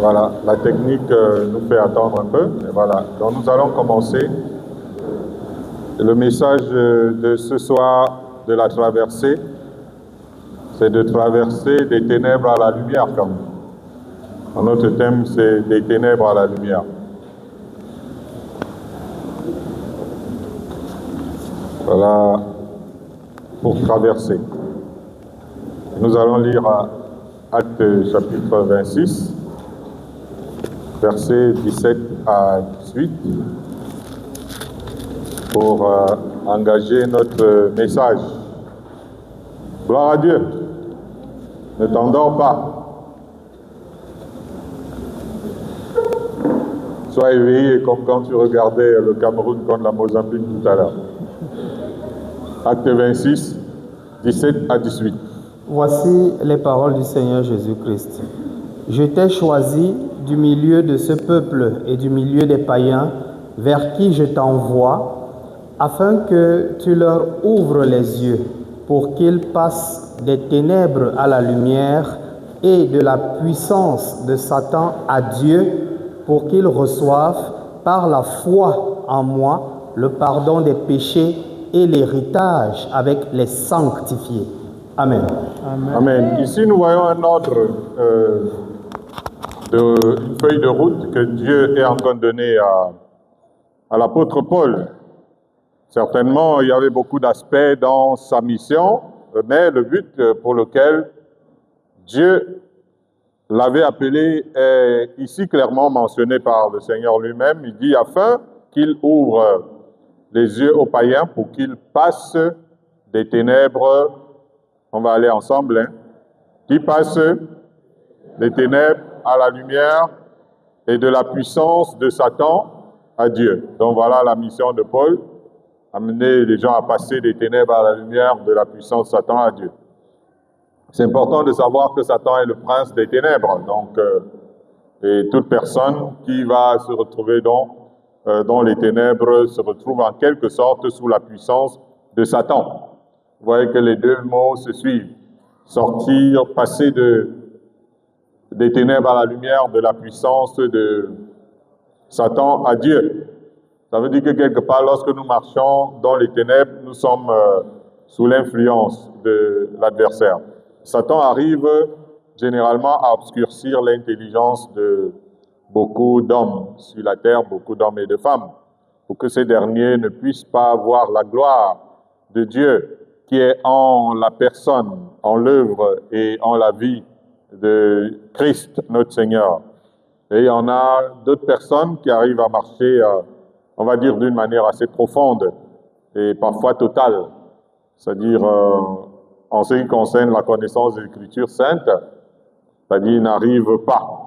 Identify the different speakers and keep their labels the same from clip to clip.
Speaker 1: Voilà, la technique nous fait attendre un peu. Et voilà, donc nous allons commencer. Le message de ce soir de la traversée, c'est de traverser des ténèbres à la lumière quand même. Notre thème, c'est des ténèbres à la lumière. Voilà, pour traverser. Nous allons lire Actes chapitre 26, versets 17 à 18, pour engager notre message. Gloire à Dieu. Ne t'endors pas. Sois éveillé comme quand tu regardais le Cameroun contre la Mozambique tout à l'heure. Acte 26, 17 à 18.
Speaker 2: Voici les paroles du Seigneur Jésus-Christ. Je t'ai choisi du milieu de ce peuple et du milieu des païens vers qui je t'envoie, afin que tu leur ouvres les yeux pour qu'ils passent des ténèbres à la lumière et de la puissance de Satan à Dieu, pour qu'ils reçoivent par la foi en moi le pardon des péchés et l'héritage avec les sanctifiés. Amen.
Speaker 1: Amen. Amen. Ici, nous voyons un ordre, une feuille de route que Dieu est en train de donner à l'apôtre Paul. Certainement, il y avait beaucoup d'aspects dans sa mission, mais le but pour lequel Dieu l'avait appelé est ici clairement mentionné par le Seigneur lui-même. Il dit afin qu'il ouvre les yeux aux païens pour qu'ils passent des ténèbres, on va aller ensemble, qui passent des ténèbres à la lumière et de la puissance de Satan à Dieu. Donc voilà la mission de Paul, amener les gens à passer des ténèbres à la lumière, de la puissance de Satan à Dieu. C'est important de savoir que Satan est le prince des ténèbres, donc et toute personne qui va se retrouver dans les ténèbres se retrouve en quelque sorte sous la puissance de Satan. Vous voyez que les deux mots se suivent. Sortir, passer des ténèbres à la lumière, de la puissance de Satan à Dieu. Ça veut dire que quelque part, lorsque nous marchons dans les ténèbres, nous sommes sous l'influence de l'adversaire. Satan arrive généralement à obscurcir l'intelligence de beaucoup d'hommes sur la terre, beaucoup d'hommes et de femmes, pour que ces derniers ne puissent pas voir la gloire de Dieu qui est en la personne, en l'œuvre et en la vie de Christ, notre Seigneur. Et il y en a d'autres personnes qui arrivent à marcher, on va dire, d'une manière assez profonde et parfois totale. C'est-à-dire, en ce qui concerne la connaissance des Écritures saintes, c'est-à-dire, ils n'arrivent pas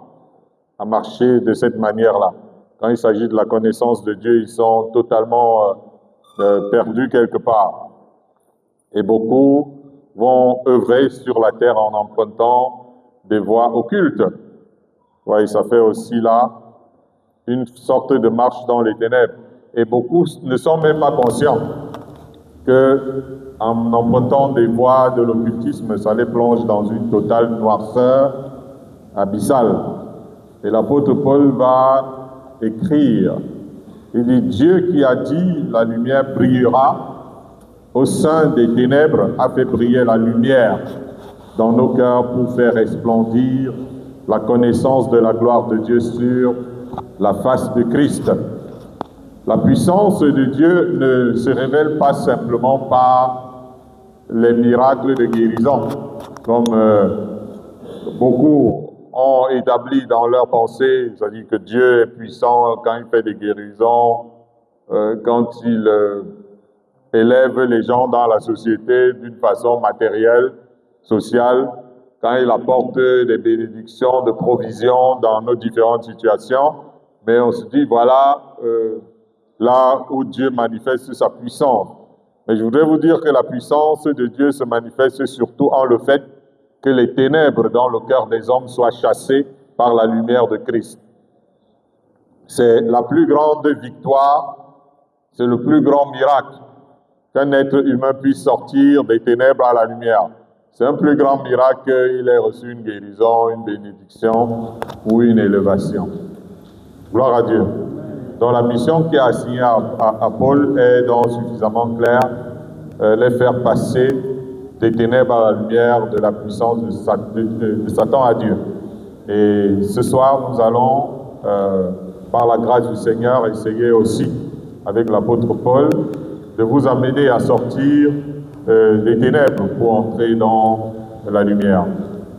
Speaker 1: à marcher de cette manière-là. Quand il s'agit de la connaissance de Dieu, ils sont totalement perdus quelque part. Et beaucoup vont œuvrer sur la terre en empruntant des voies occultes. Ouais, ça fait aussi là une sorte de marche dans les ténèbres. Et beaucoup ne sont même pas conscients qu'en empruntant des voies de l'occultisme, ça les plonge dans une totale noirceur abyssale. Et l'apôtre Paul va écrire, il dit, Dieu qui a dit, la lumière brillera, au sein des ténèbres a fait briller la lumière dans nos cœurs pour faire resplendir la connaissance de la gloire de Dieu sur la face de Christ. La puissance de Dieu ne se révèle pas simplement par les miracles de guérison, comme beaucoup ont établi dans leur pensée, c'est-à-dire que Dieu est puissant quand il fait des guérisons, quand il élève les gens dans la société d'une façon matérielle, sociale, quand il apporte des bénédictions de provision dans nos différentes situations. Mais on se dit, voilà, là où Dieu manifeste sa puissance. Mais je voudrais vous dire que la puissance de Dieu se manifeste surtout en le fait que les ténèbres dans le cœur des hommes soient chassées par la lumière de Christ. C'est la plus grande victoire, c'est le plus grand miracle qu'un être humain puisse sortir des ténèbres à la lumière. C'est un plus grand miracle qu'il ait reçu une guérison, une bénédiction ou une élévation. Gloire à Dieu. Donc la mission qui est assignée à Paul est donc suffisamment claire, les faire passer des ténèbres à la lumière de la puissance de Satan à Dieu. Et ce soir, nous allons, par la grâce du Seigneur, essayer aussi, avec l'apôtre Paul, de vous amener à sortir des ténèbres pour entrer dans la lumière.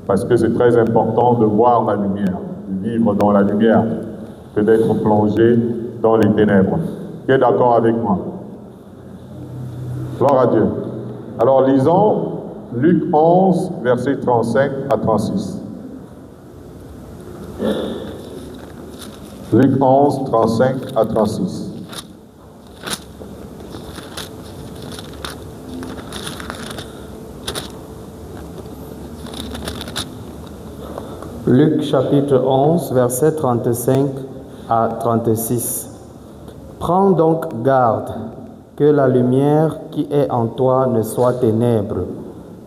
Speaker 1: Parce que c'est très important de voir la lumière, de vivre dans la lumière, que d'être plongé dans les ténèbres. Qui est d'accord avec moi? Gloire à Dieu. Alors lisons Luc 11, versets 35 à 36. Luc 11, 35 à 36.
Speaker 2: Luc chapitre 11, versets 35 à 36. Prends donc garde que la lumière qui est en toi ne soit ténèbres.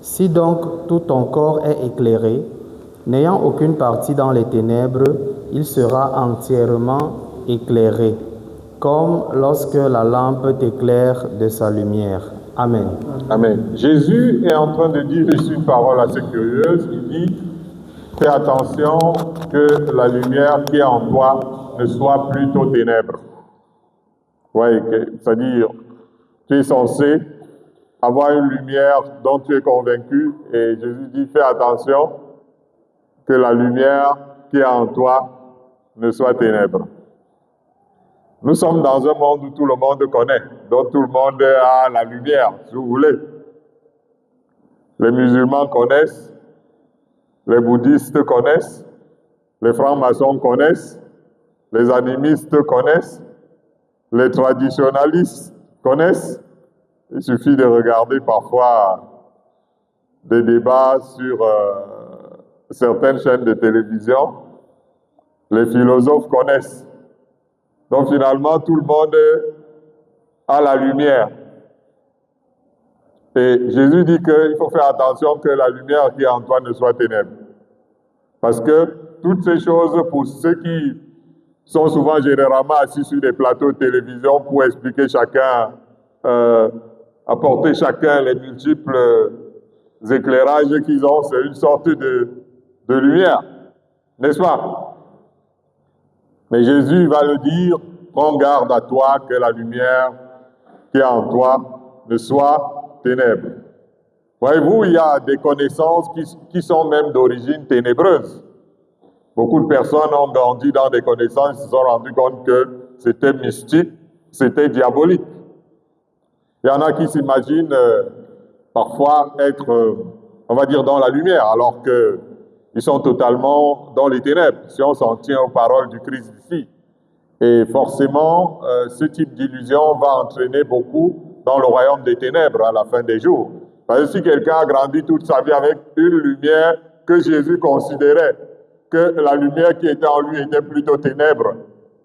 Speaker 2: Si donc tout ton corps est éclairé, n'ayant aucune partie dans les ténèbres, il sera entièrement éclairé, comme lorsque la lampe t'éclaire de sa lumière. Amen.
Speaker 1: Amen. Jésus est en train de dire ici une parole assez curieuse. Il dit, fais attention que la lumière qui est en toi ne soit plutôt ténèbres. Oui, c'est-à-dire, tu es censé avoir une lumière dont tu es convaincu, et Jésus dit, fais attention que la lumière qui est en toi ne soit ténèbres. Nous sommes dans un monde où tout le monde connaît, dont tout le monde a la lumière, si vous voulez. Les musulmans connaissent, les bouddhistes connaissent, les francs-maçons connaissent, les animistes connaissent, les traditionalistes connaissent. Il suffit de regarder parfois des débats sur certaines chaînes de télévision. Les philosophes connaissent. Donc finalement, tout le monde a la lumière. Et Jésus dit qu'il faut faire attention que la lumière qui est en toi ne soit ténèbres. Parce que toutes ces choses, pour ceux qui sont souvent généralement assis sur des plateaux de télévision pour expliquer chacun, apporter chacun les multiples éclairages qu'ils ont, c'est une sorte de lumière, n'est-ce pas? Mais Jésus va le dire, prends garde à toi que la lumière qui est en toi ne soit ténèbres. Voyez-vous, il y a des connaissances qui sont même d'origine ténébreuse. Beaucoup de personnes ont grandi dans des connaissances, se sont rendues compte que c'était mystique, c'était diabolique. Il y en a qui s'imaginent parfois être, on va dire, dans la lumière, alors qu'ils sont totalement dans les ténèbres, si on s'en tient aux paroles du Christ ici. Et forcément, ce type d'illusion va entraîner beaucoup dans le royaume des ténèbres à la fin des jours. Parce que si quelqu'un a grandi toute sa vie avec une lumière que Jésus considérait que la lumière qui était en lui était plutôt ténèbres,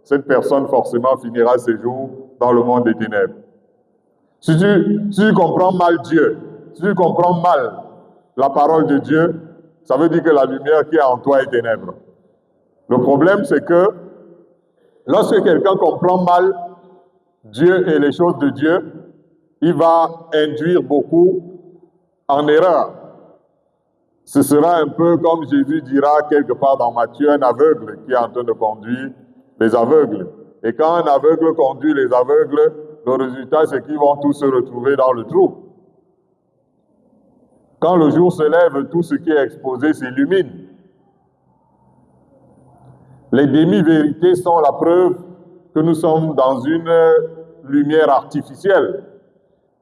Speaker 1: cette personne forcément finira ses jours dans le monde des ténèbres. Si tu comprends mal Dieu, si tu comprends mal la parole de Dieu, ça veut dire que la lumière qui est en toi est ténèbres. Le problème, c'est que lorsque quelqu'un comprend mal Dieu et les choses de Dieu, il va induire beaucoup en erreur. Ce sera un peu comme Jésus dira quelque part dans Matthieu, un aveugle qui est en train de conduire les aveugles. Et quand un aveugle conduit les aveugles, le résultat, c'est qu'ils vont tous se retrouver dans le trou. Quand le jour se lève, tout ce qui est exposé s'illumine. Les demi-vérités sont la preuve que nous sommes dans une lumière artificielle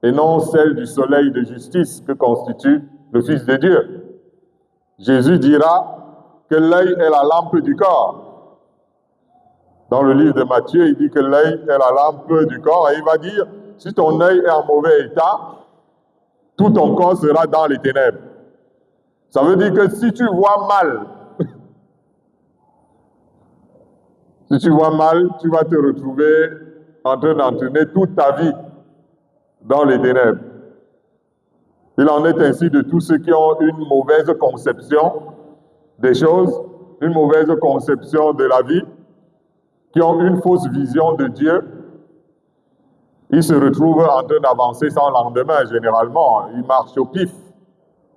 Speaker 1: et non celle du soleil de justice que constitue le Fils de Dieu. Jésus dira que l'œil est la lampe du corps. Dans le livre de Matthieu, il dit que l'œil est la lampe du corps et il va dire, si ton œil est en mauvais état, tout ton corps sera dans les ténèbres. Ça veut dire que si tu vois mal, tu vas te retrouver en train d'entraîner toute ta vie dans les ténèbres. Il en est ainsi de tous ceux qui ont une mauvaise conception des choses, une mauvaise conception de la vie, qui ont une fausse vision de Dieu. Ils se retrouvent en train d'avancer sans lendemain, généralement. Ils marchent au pif,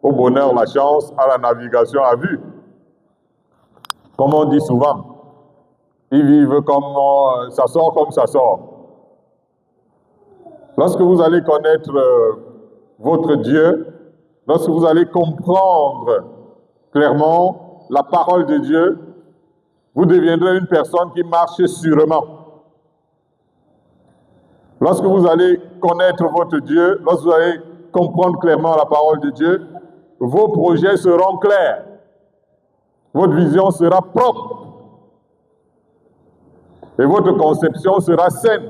Speaker 1: au bonheur, la chance, à la navigation à vue. Comme on dit souvent, ils vivent comme ça sort comme ça sort. Lorsque vous allez connaître votre Dieu, lorsque vous allez comprendre clairement la parole de Dieu, vous deviendrez une personne qui marche sûrement. Lorsque vous allez connaître votre Dieu, lorsque vous allez comprendre clairement la parole de Dieu, vos projets seront clairs. Votre vision sera propre. Et votre conception sera saine.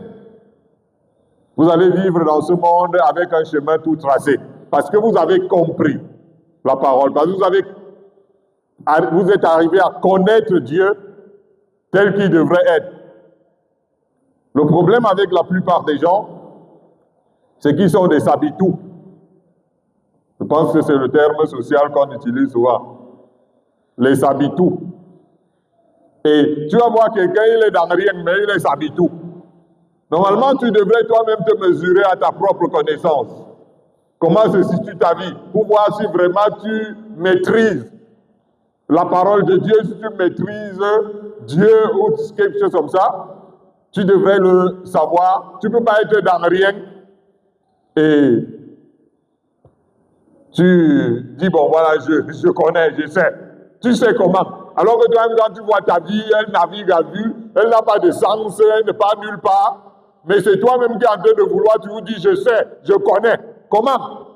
Speaker 1: Vous allez vivre dans ce monde avec un chemin tout tracé. Parce que vous avez compris la parole. Parce que vous êtes arrivé à connaître Dieu tel qu'il devrait être. Le problème avec la plupart des gens, c'est qu'ils sont des sabitous. Je pense que c'est le terme social qu'on utilise souvent. Les sabitous. Et tu vas voir quelqu'un, il est dans rien, mais il est sabitou. Normalement, tu devrais toi-même te mesurer à ta propre connaissance. Comment se situe ta vie? Pour voir si vraiment tu maîtrises la parole de Dieu, si tu maîtrises Dieu ou quelque chose comme ça, tu devrais le savoir. Tu ne peux pas être dans rien et tu dis, bon voilà, je connais, je sais. Tu sais comment. Alors que toi-même, quand tu vois ta vie, elle navigue à vue, elle n'a pas de sens, elle n'est pas nulle part. Mais c'est toi-même qui es en train de vouloir, tu vous dis, je sais, je connais. Comment?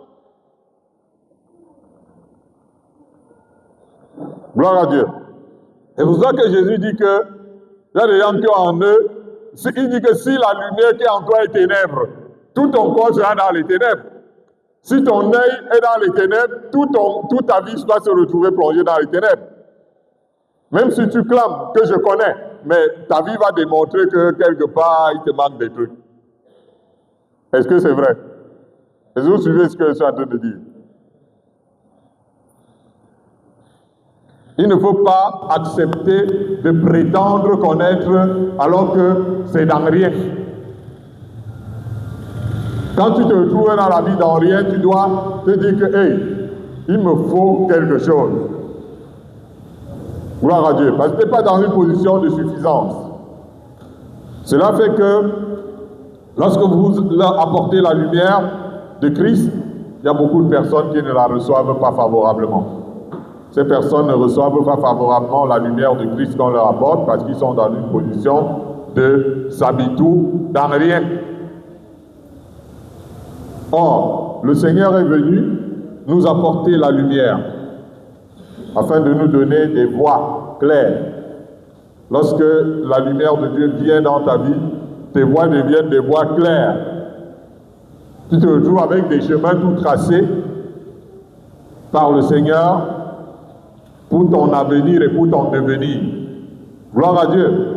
Speaker 1: Gloire à Dieu. C'est pour ça que Jésus dit que, il y a des gens qui ont en eux, il dit que si la lumière qui est en toi est ténèbres, tout ton corps sera dans les ténèbres. Si ton œil est dans les ténèbres, toute ta vie va se retrouver plongée dans les ténèbres. Même si tu clames que je connais, mais ta vie va démontrer que quelque part, il te manque des trucs. Est-ce que c'est vrai? Est-ce que vous suivez ce que je suis en train de dire? Il ne faut pas accepter de prétendre connaître alors que c'est dans rien. Quand tu te retrouves dans la vie dans rien, tu dois te dire que, hey, il me faut quelque chose. Gloire à Dieu. Parce que tu n'es pas dans une position de suffisance. Cela fait que lorsque vous apportez la lumière de Christ, il y a beaucoup de personnes qui ne la reçoivent pas favorablement. Ces personnes ne reçoivent pas favorablement la lumière de Christ qu'on leur apporte parce qu'ils sont dans une position de sabitou dans rien. Or, le Seigneur est venu nous apporter la lumière afin de nous donner des voies claires. Lorsque la lumière de Dieu vient dans ta vie, tes voies deviennent des voies claires. Tu te retrouves avec des chemins tout tracés par le Seigneur pour ton avenir et pour ton devenir. Gloire à Dieu.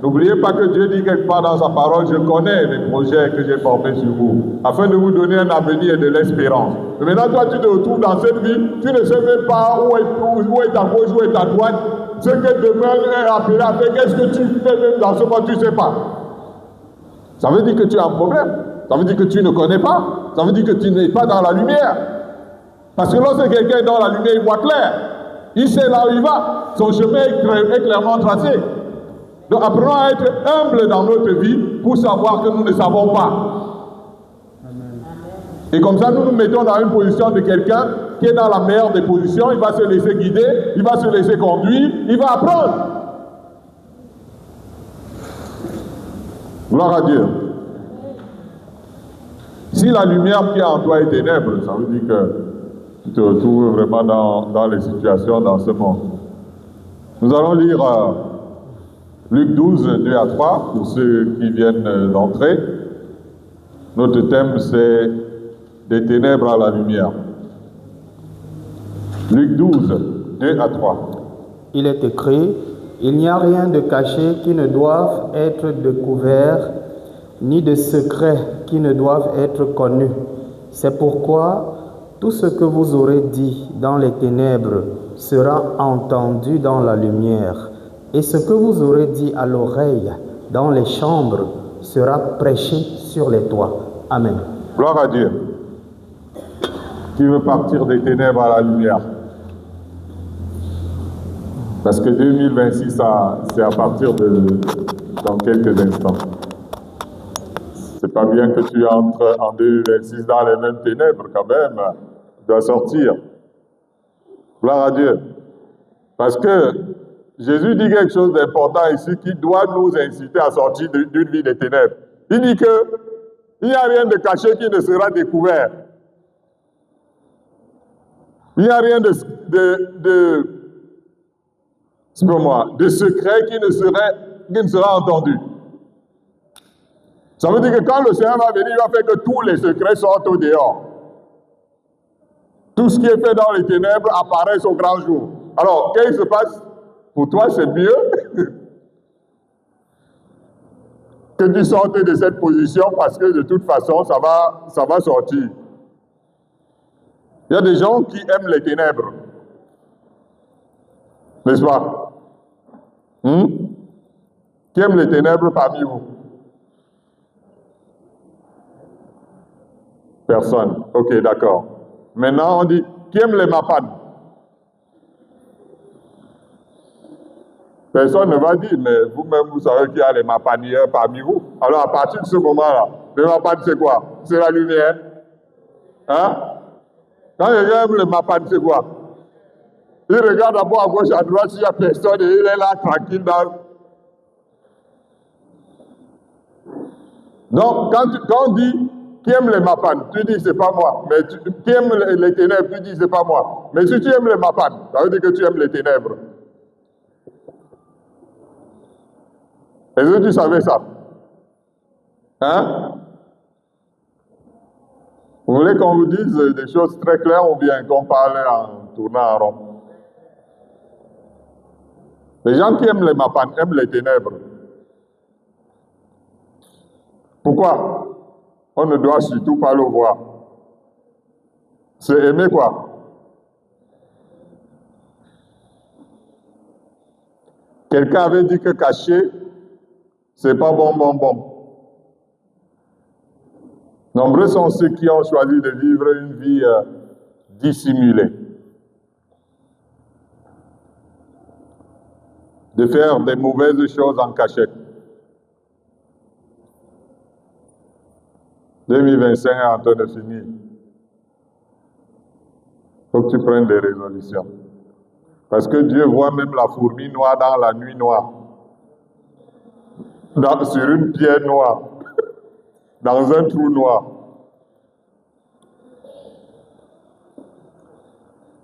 Speaker 1: N'oubliez pas que Dieu dit quelque part dans sa parole, je connais les projets que j'ai formés sur vous, afin de vous donner un avenir et de l'espérance. Mais maintenant, toi, tu te retrouves dans cette vie, tu ne sais même pas où est ta gauche, où est ta droite. Ce que demain est appelé à faire, qu'est-ce que tu fais même dans ce moment, tu ne sais pas. Ça veut dire que tu as un problème. Ça veut dire que tu ne connais pas. Ça veut dire que tu n'es pas dans la lumière. Parce que lorsque quelqu'un est dans la lumière, il voit clair. Il sait là où il va. Son chemin est clairement tracé. Donc apprenons à être humbles dans notre vie pour savoir que nous ne savons pas. Amen. Et comme ça, nous nous mettons dans une position de quelqu'un qui est dans la meilleure des positions. Il va se laisser guider, il va se laisser conduire, il va apprendre. Gloire à Dieu. Si la lumière qui est en toi est ténèbre, ça veut dire que tu te retrouves vraiment dans les situations dans ce monde. Nous allons lire Luc 12, 2 à 3, pour ceux qui viennent d'entrer. Notre thème, c'est des ténèbres à la lumière. Luc 12, 2 à 3.
Speaker 2: Il est écrit, il n'y a rien de caché qui ne doive être découvert, ni de secret qui ne doivent être connus. C'est pourquoi Tout ce que vous aurez dit dans les ténèbres sera entendu dans la lumière, et ce que vous aurez dit à l'oreille dans les chambres sera prêché sur les toits. Amen.
Speaker 1: Gloire à Dieu. Qui veut partir des ténèbres à la lumière? Parce que 2026, c'est à partir dans quelques instants. C'est pas bien que tu entres en 2026 dans les mêmes ténèbres quand même. Tu dois sortir. Gloire à Dieu. Parce que Jésus dit quelque chose d'important ici qui doit nous inciter à sortir d'une vie des ténèbres. Il dit que il n'y a rien de caché qui ne sera découvert. Il n'y a rien de secret qui ne sera entendu. Ça veut dire que quand le Seigneur va venir, il va faire que tous les secrets sortent au dehors. Tout ce qui est fait dans les ténèbres apparaît au grand jour. Alors, qu'est-ce qui se passe? Pour toi, c'est mieux que tu sortes de cette position parce que de toute façon, ça va sortir. Il y a des gens qui aiment les ténèbres. N'est-ce pas? Qui aiment les ténèbres parmi vous? Personne. Ok, d'accord. Maintenant, on dit, qui aime les mapanes? Personne ne va dire, mais vous-même, vous savez qu'il y a les mapanières parmi vous. Alors, à partir de ce moment-là, les mapanes, c'est quoi? C'est la lumière. Hein? Quand quelqu'un aime les mapanes, c'est quoi? Il regarde d'abord à gauche, à droite, s'il n'y a personne, et il est là, tranquille. Donc, quand on dit qui aime les mapanes, tu dis c'est pas moi. Mais qui aime les ténèbres, tu dis c'est pas moi. Mais si tu aimes les mapanes, ça veut dire que tu aimes les ténèbres. Est-ce que tu savais ça? Hein? Vous voulez qu'on vous dise des choses très claires ou bien qu'on parle en tournant en rond? Les gens qui aiment les mapanes aiment les ténèbres. Pourquoi? On ne doit surtout pas le voir. C'est aimer quoi? Quelqu'un avait dit que cacher, c'est pas bon. Nombreux sont ceux qui ont choisi de vivre une vie dissimulée. De faire des mauvaises choses en cachette. 2025 est en train de finir. Il faut que tu prennes des résolutions. Parce que Dieu voit même la fourmi noire dans la nuit noire. Sur une pierre noire. Dans un trou noir.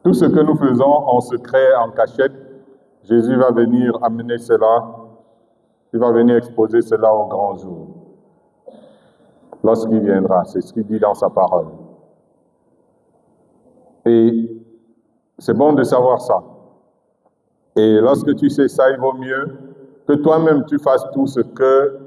Speaker 1: Tout ce que nous faisons en secret, en cachette, Jésus va venir amener cela. Il va venir exposer cela au grand jour. Lorsqu'il viendra, c'est ce qu'il dit dans sa parole. Et c'est bon de savoir ça. Et lorsque tu sais ça, il vaut mieux que toi-même tu fasses tout ce que,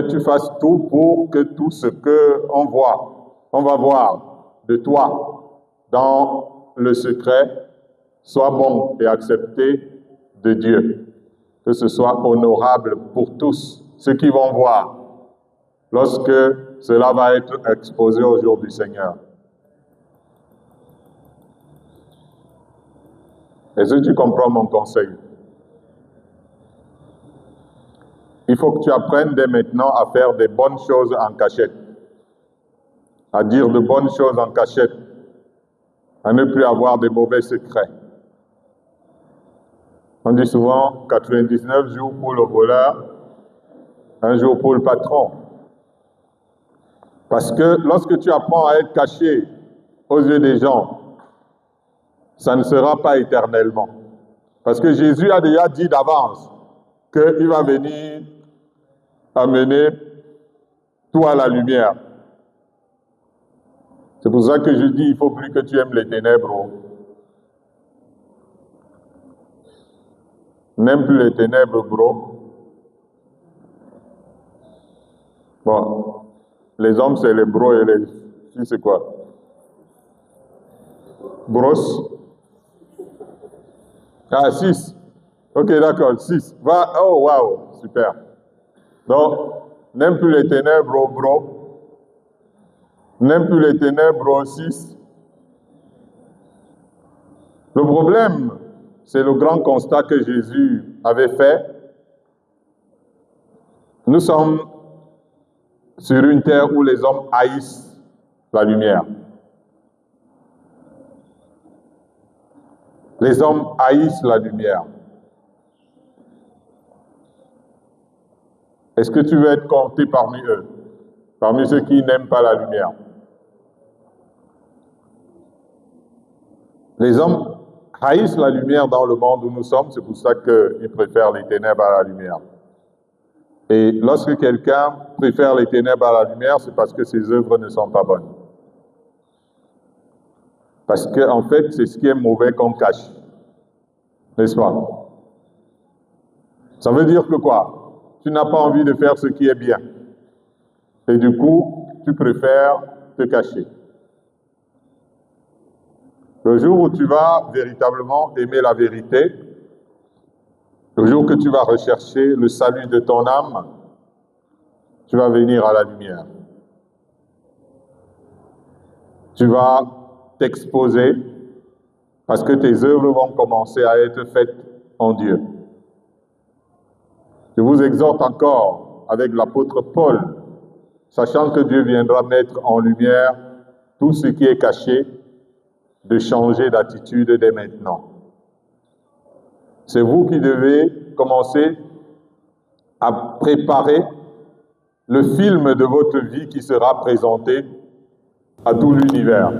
Speaker 1: tu fasses tout pour que tout ce que on va voir de toi dans le secret, soit bon et accepté de Dieu. Que ce soit honorable pour tous ceux qui vont voir lorsque cela va être exposé au jour du Seigneur. Est-ce que tu comprends mon conseil? Il faut que tu apprennes dès maintenant à faire des bonnes choses en cachette, à dire de bonnes choses en cachette, à ne plus avoir de mauvais secrets. On dit souvent 99 jours pour le voleur, un jour pour le patron. Parce que lorsque tu apprends à être caché aux yeux des gens, ça ne sera pas éternellement. Parce que Jésus a déjà dit d'avance qu'il va venir amener tout à la lumière. C'est pour ça que je dis, il ne faut plus que tu aimes les ténèbres. N'aime plus les ténèbres, bro. Bon, les hommes, c'est les bros et les filles, c'est quoi? Brosse. Ah, 6. Ok, d'accord, 6. Va. Oh, waouh, super. Donc, n'aime plus les ténèbres, oh, bro. N'aime plus les ténèbres, oh, 6. Le problème, c'est le grand constat que Jésus avait fait. Nous sommes sur une terre où les hommes haïssent la lumière. Les hommes haïssent la lumière. Est-ce que tu veux être compté parmi eux, parmi ceux qui n'aiment pas la lumière? Les hommes haïssent la lumière dans le monde où nous sommes, c'est pour ça qu'ils préfèrent les ténèbres à la lumière. Et lorsque quelqu'un préfère les ténèbres à la lumière, c'est parce que ses œuvres ne sont pas bonnes. Parce qu'en fait, c'est ce qui est mauvais qu'on cache. N'est-ce pas? Ça veut dire que quoi? Tu n'as pas envie de faire ce qui est bien. Et du coup, tu préfères te cacher. Le jour où tu vas véritablement aimer la vérité, le jour que tu vas rechercher le salut de ton âme, tu vas venir à la lumière. Tu vas t'exposer parce que tes œuvres vont commencer à être faites en Dieu. Je vous exhorte encore avec l'apôtre Paul, sachant que Dieu viendra mettre en lumière tout ce qui est caché, de changer d'attitude dès maintenant. C'est vous qui devez commencer à préparer le film de votre vie qui sera présenté à tout l'univers.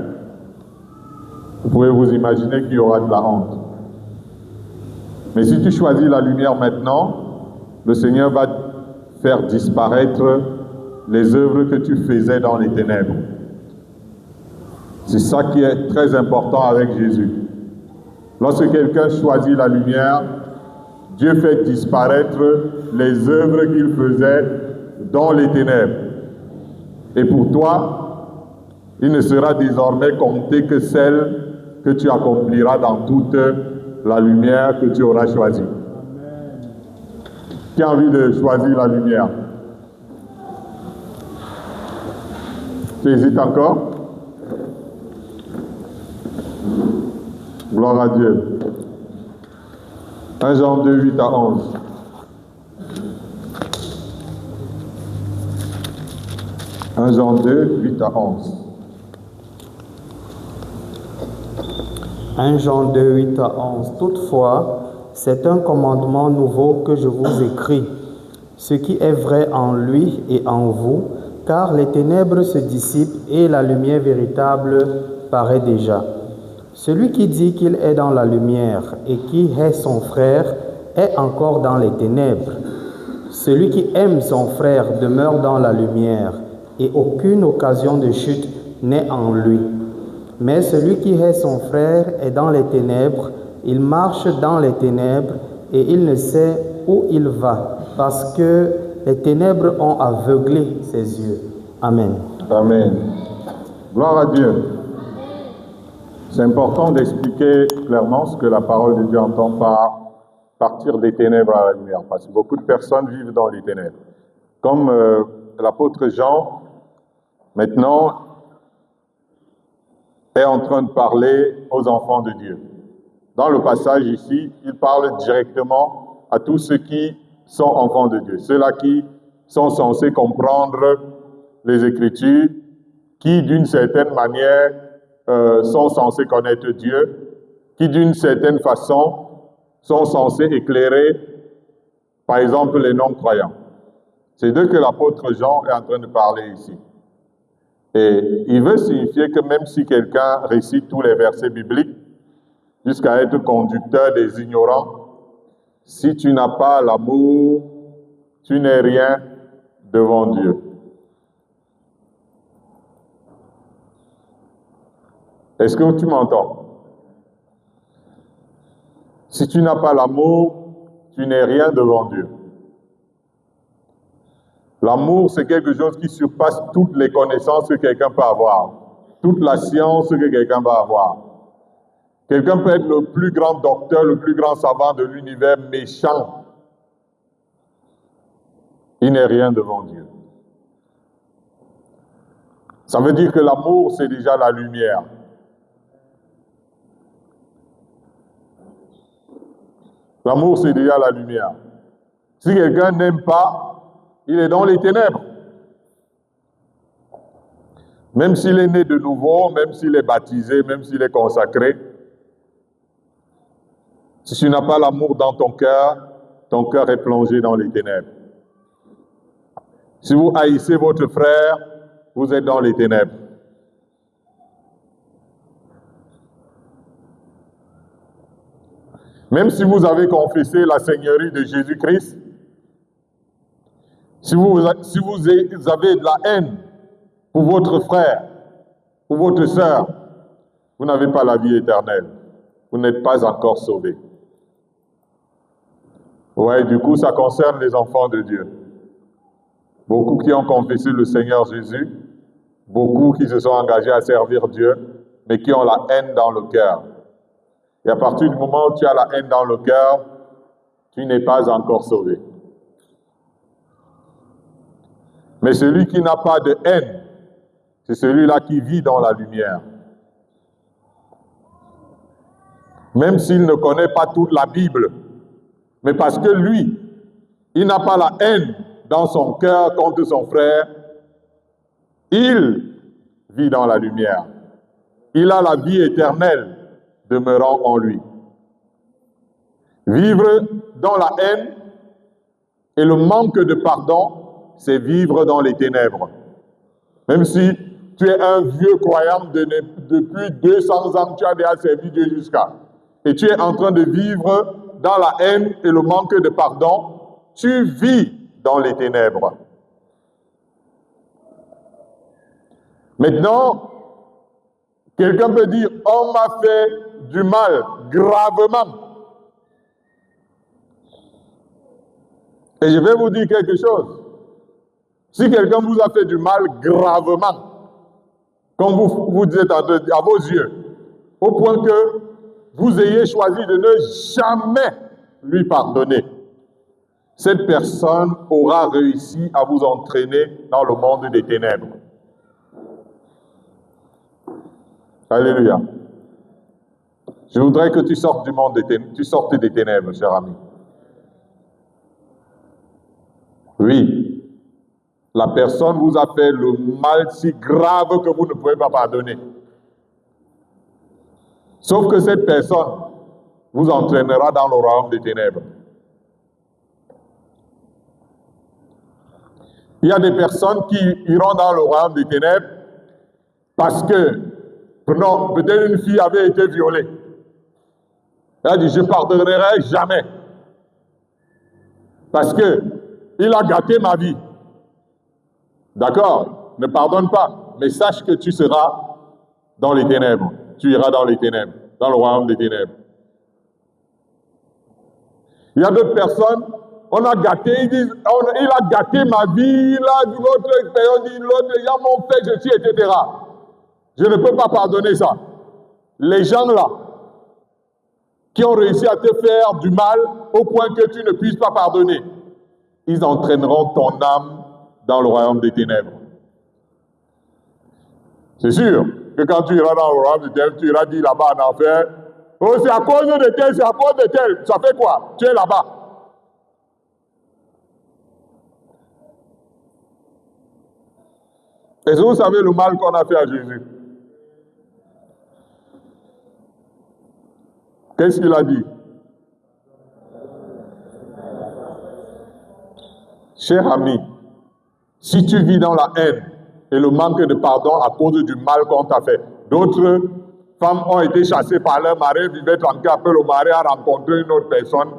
Speaker 1: Vous pouvez vous imaginer qu'il y aura de la honte. Mais si tu choisis la lumière maintenant, le Seigneur va faire disparaître les œuvres que tu faisais dans les ténèbres. C'est ça qui est très important avec Jésus. Lorsque quelqu'un choisit la lumière, Dieu fait disparaître les œuvres qu'il faisait dans les ténèbres. Et pour toi, il ne sera désormais compté que celle que tu accompliras dans toute la lumière que tu auras choisie. Qui a envie de choisir la lumière? Tu hésites encore? Gloire à Dieu. 1 Jean 2, 8 à 11. « 1 Jean 2, 8 à 11.
Speaker 2: 1 Jean 2, 8 à 11. Toutefois, c'est un commandement nouveau que je vous écris, ce qui est vrai en lui et en vous, car les ténèbres se dissipent et la lumière véritable paraît déjà. Celui qui dit qu'il est dans la lumière et qui est son frère est encore dans les ténèbres. Celui qui aime son frère demeure dans la lumière et aucune occasion de chute n'est en lui. Mais celui qui est son frère est dans les ténèbres, il marche dans les ténèbres et il ne sait où il va, parce que les ténèbres ont aveuglé ses yeux. Amen.
Speaker 1: Amen. Gloire à Dieu. C'est important d'expliquer clairement ce que la parole de Dieu entend par partir des ténèbres à la lumière, parce que beaucoup de personnes vivent dans les ténèbres. Comme l'apôtre Jean, maintenant, est en train de parler aux enfants de Dieu. Dans le passage ici, il parle directement à tous ceux qui sont enfants de Dieu, ceux-là qui sont censés comprendre les Écritures, qui d'une certaine manière sont censés connaître Dieu, qui d'une certaine façon sont censés éclairer, par exemple, les non-croyants. C'est d'eux que l'apôtre Jean est en train de parler ici. Et il veut signifier que même si quelqu'un récite tous les versets bibliques, jusqu'à être conducteur des ignorants, si tu n'as pas l'amour, tu n'es rien devant Dieu. Est-ce que tu m'entends? Si tu n'as pas l'amour, tu n'es rien devant Dieu. L'amour, c'est quelque chose qui surpasse toutes les connaissances que quelqu'un peut avoir, toute la science que quelqu'un va avoir. Quelqu'un peut être le plus grand docteur, le plus grand savant de l'univers, méchant. Il n'est rien devant Dieu. Ça veut dire que l'amour, c'est déjà la lumière. L'amour, c'est déjà la lumière. Si quelqu'un n'aime pas, il est dans les ténèbres. Même s'il est né de nouveau, même s'il est baptisé, même s'il est consacré, si tu n'as pas l'amour dans ton cœur est plongé dans les ténèbres. Si vous haïssez votre frère, vous êtes dans les ténèbres. Même si vous avez confessé la Seigneurie de Jésus-Christ, si vous avez de la haine pour votre frère, pour votre sœur, vous n'avez pas la vie éternelle. Vous n'êtes pas encore sauvés. Ouais, du coup, ça concerne les enfants de Dieu. Beaucoup qui ont confessé le Seigneur Jésus, beaucoup qui se sont engagés à servir Dieu, mais qui ont la haine dans le cœur. Et à partir du moment où tu as la haine dans le cœur, tu n'es pas encore sauvé. Mais celui qui n'a pas de haine, c'est celui-là qui vit dans la lumière. Même s'il ne connaît pas toute la Bible, mais parce que lui, il n'a pas la haine dans son cœur contre son frère, il vit dans la lumière. Il a la vie éternelle demeurant en lui. Vivre dans la haine et le manque de pardon, c'est vivre dans les ténèbres. Même si tu es un vieux croyant depuis 200 ans, tu as déjà servi Dieu jusqu'à. Et tu es en train de vivre dans la haine et le manque de pardon, tu vis dans les ténèbres. Maintenant, quelqu'un peut dire, on m'a fait du mal gravement. Et je vais vous dire quelque chose. Si quelqu'un vous a fait du mal gravement, comme vous êtes à vos yeux, au point que vous ayez choisi de ne jamais lui pardonner, cette personne aura réussi à vous entraîner dans le monde des ténèbres. Alléluia. Je voudrais que tu sortes du monde des ténèbres, tu sortes des ténèbres, cher ami. Oui, la personne vous a fait le mal si grave que vous ne pouvez pas pardonner. Sauf que cette personne vous entraînera dans le royaume des ténèbres. Il y a des personnes qui iront dans le royaume des ténèbres parce que, prenons, peut-être une fille avait été violée. Elle a dit, je ne pardonnerai jamais. Parce que il a gâté ma vie. D'accord? Ne pardonne pas, mais sache que tu seras dans les ténèbres. Tu iras dans les ténèbres, dans le royaume des ténèbres. Il y a d'autres personnes, on a gâté, ils disent, il a gâté ma vie, là, l'autre personne dit, l'autre, il y a mon fait, je suis, etc. Je ne peux pas pardonner ça. Les gens là, qui ont réussi à te faire du mal au point que tu ne puisses pas pardonner, ils entraîneront ton âme dans le royaume des ténèbres. C'est sûr que quand tu iras dans le royaume des ténèbres, tu iras dire là-bas en enfer, oh, c'est à cause de tel, c'est à cause de tel. Ça fait quoi? Tu es là-bas. Est-ce que vous savez le mal qu'on a fait à Jésus? Qu'est-ce qu'il a dit? Cher ami, si tu vis dans la haine et le manque de pardon à cause du mal qu'on t'a fait, d'autres femmes ont été chassées par leur mari, vivaient tranquille, après le mari a rencontré une autre personne,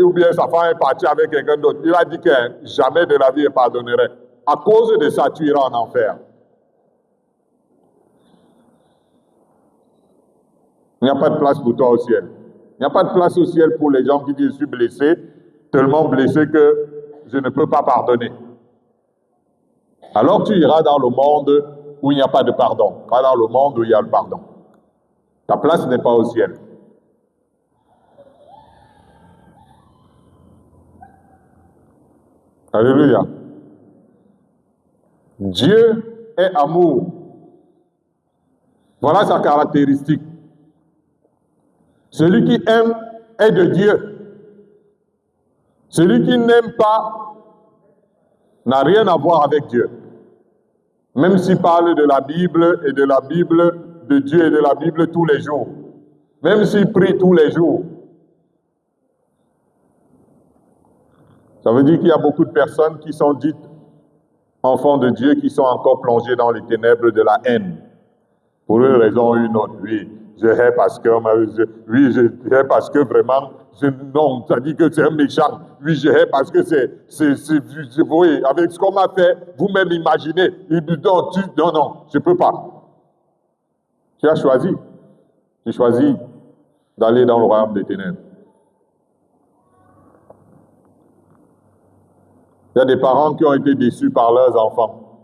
Speaker 1: ou bien sa femme est partie avec quelqu'un d'autre. Il a dit que jamais de la vie ne pardonnerait. À cause de ça, tu iras en enfer. Il n'y a pas de place pour toi au ciel. Il n'y a pas de place au ciel pour les gens qui disent « je suis blessé », tellement blessé que je ne peux pas pardonner. Alors tu iras dans le monde où il n'y a pas de pardon, pas dans le monde où il y a le pardon. Ta place n'est pas au ciel. Alléluia. Dieu est amour. Voilà sa caractéristique. Celui qui aime est de Dieu. Celui qui n'aime pas n'a rien à voir avec Dieu. Même s'il parle de la Bible et de la Bible de Dieu et de la Bible tous les jours. Même s'il prie tous les jours. Ça veut dire qu'il y a beaucoup de personnes qui sont dites enfants de Dieu qui sont encore plongés dans les ténèbres de la haine. Pour une raison ou une autre, oui. Je hais parce que, je hais parce que vraiment, non, ça dit que c'est un méchant. Oui, je hais parce que oui, avec ce qu'on m'a fait, vous-même imaginez. Non, je ne peux pas. Tu as choisi. Tu choisis d'aller dans le royaume des ténèbres. Il y a des parents qui ont été déçus par leurs enfants.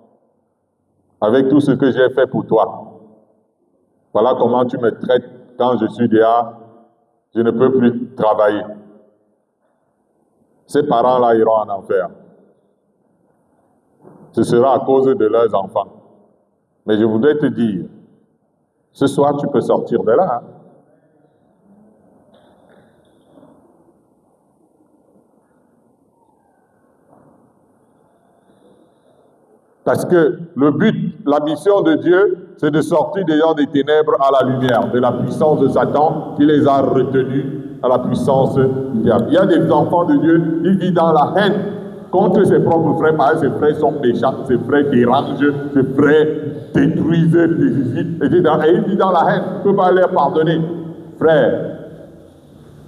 Speaker 1: Avec tout ce que j'ai fait pour toi. Voilà comment tu me traites quand je suis dehors. Je ne peux plus travailler. Ces parents-là iront en enfer. Ce sera à cause de leurs enfants. Mais je voudrais te dire, ce soir tu peux sortir de là. Parce que le but, la mission de Dieu, c'est de sortir des gens des ténèbres à la lumière, de la puissance de Satan qui les a retenus à la puissance du diable. Il y a des enfants de Dieu, ils vivent dans la haine contre ses propres frères, parce que ses frères sont méchants, ses frères dérangent, ses frères détruisent, etc. Et ils vivent dans la haine, tu ne peux pas leur pardonner. Frère,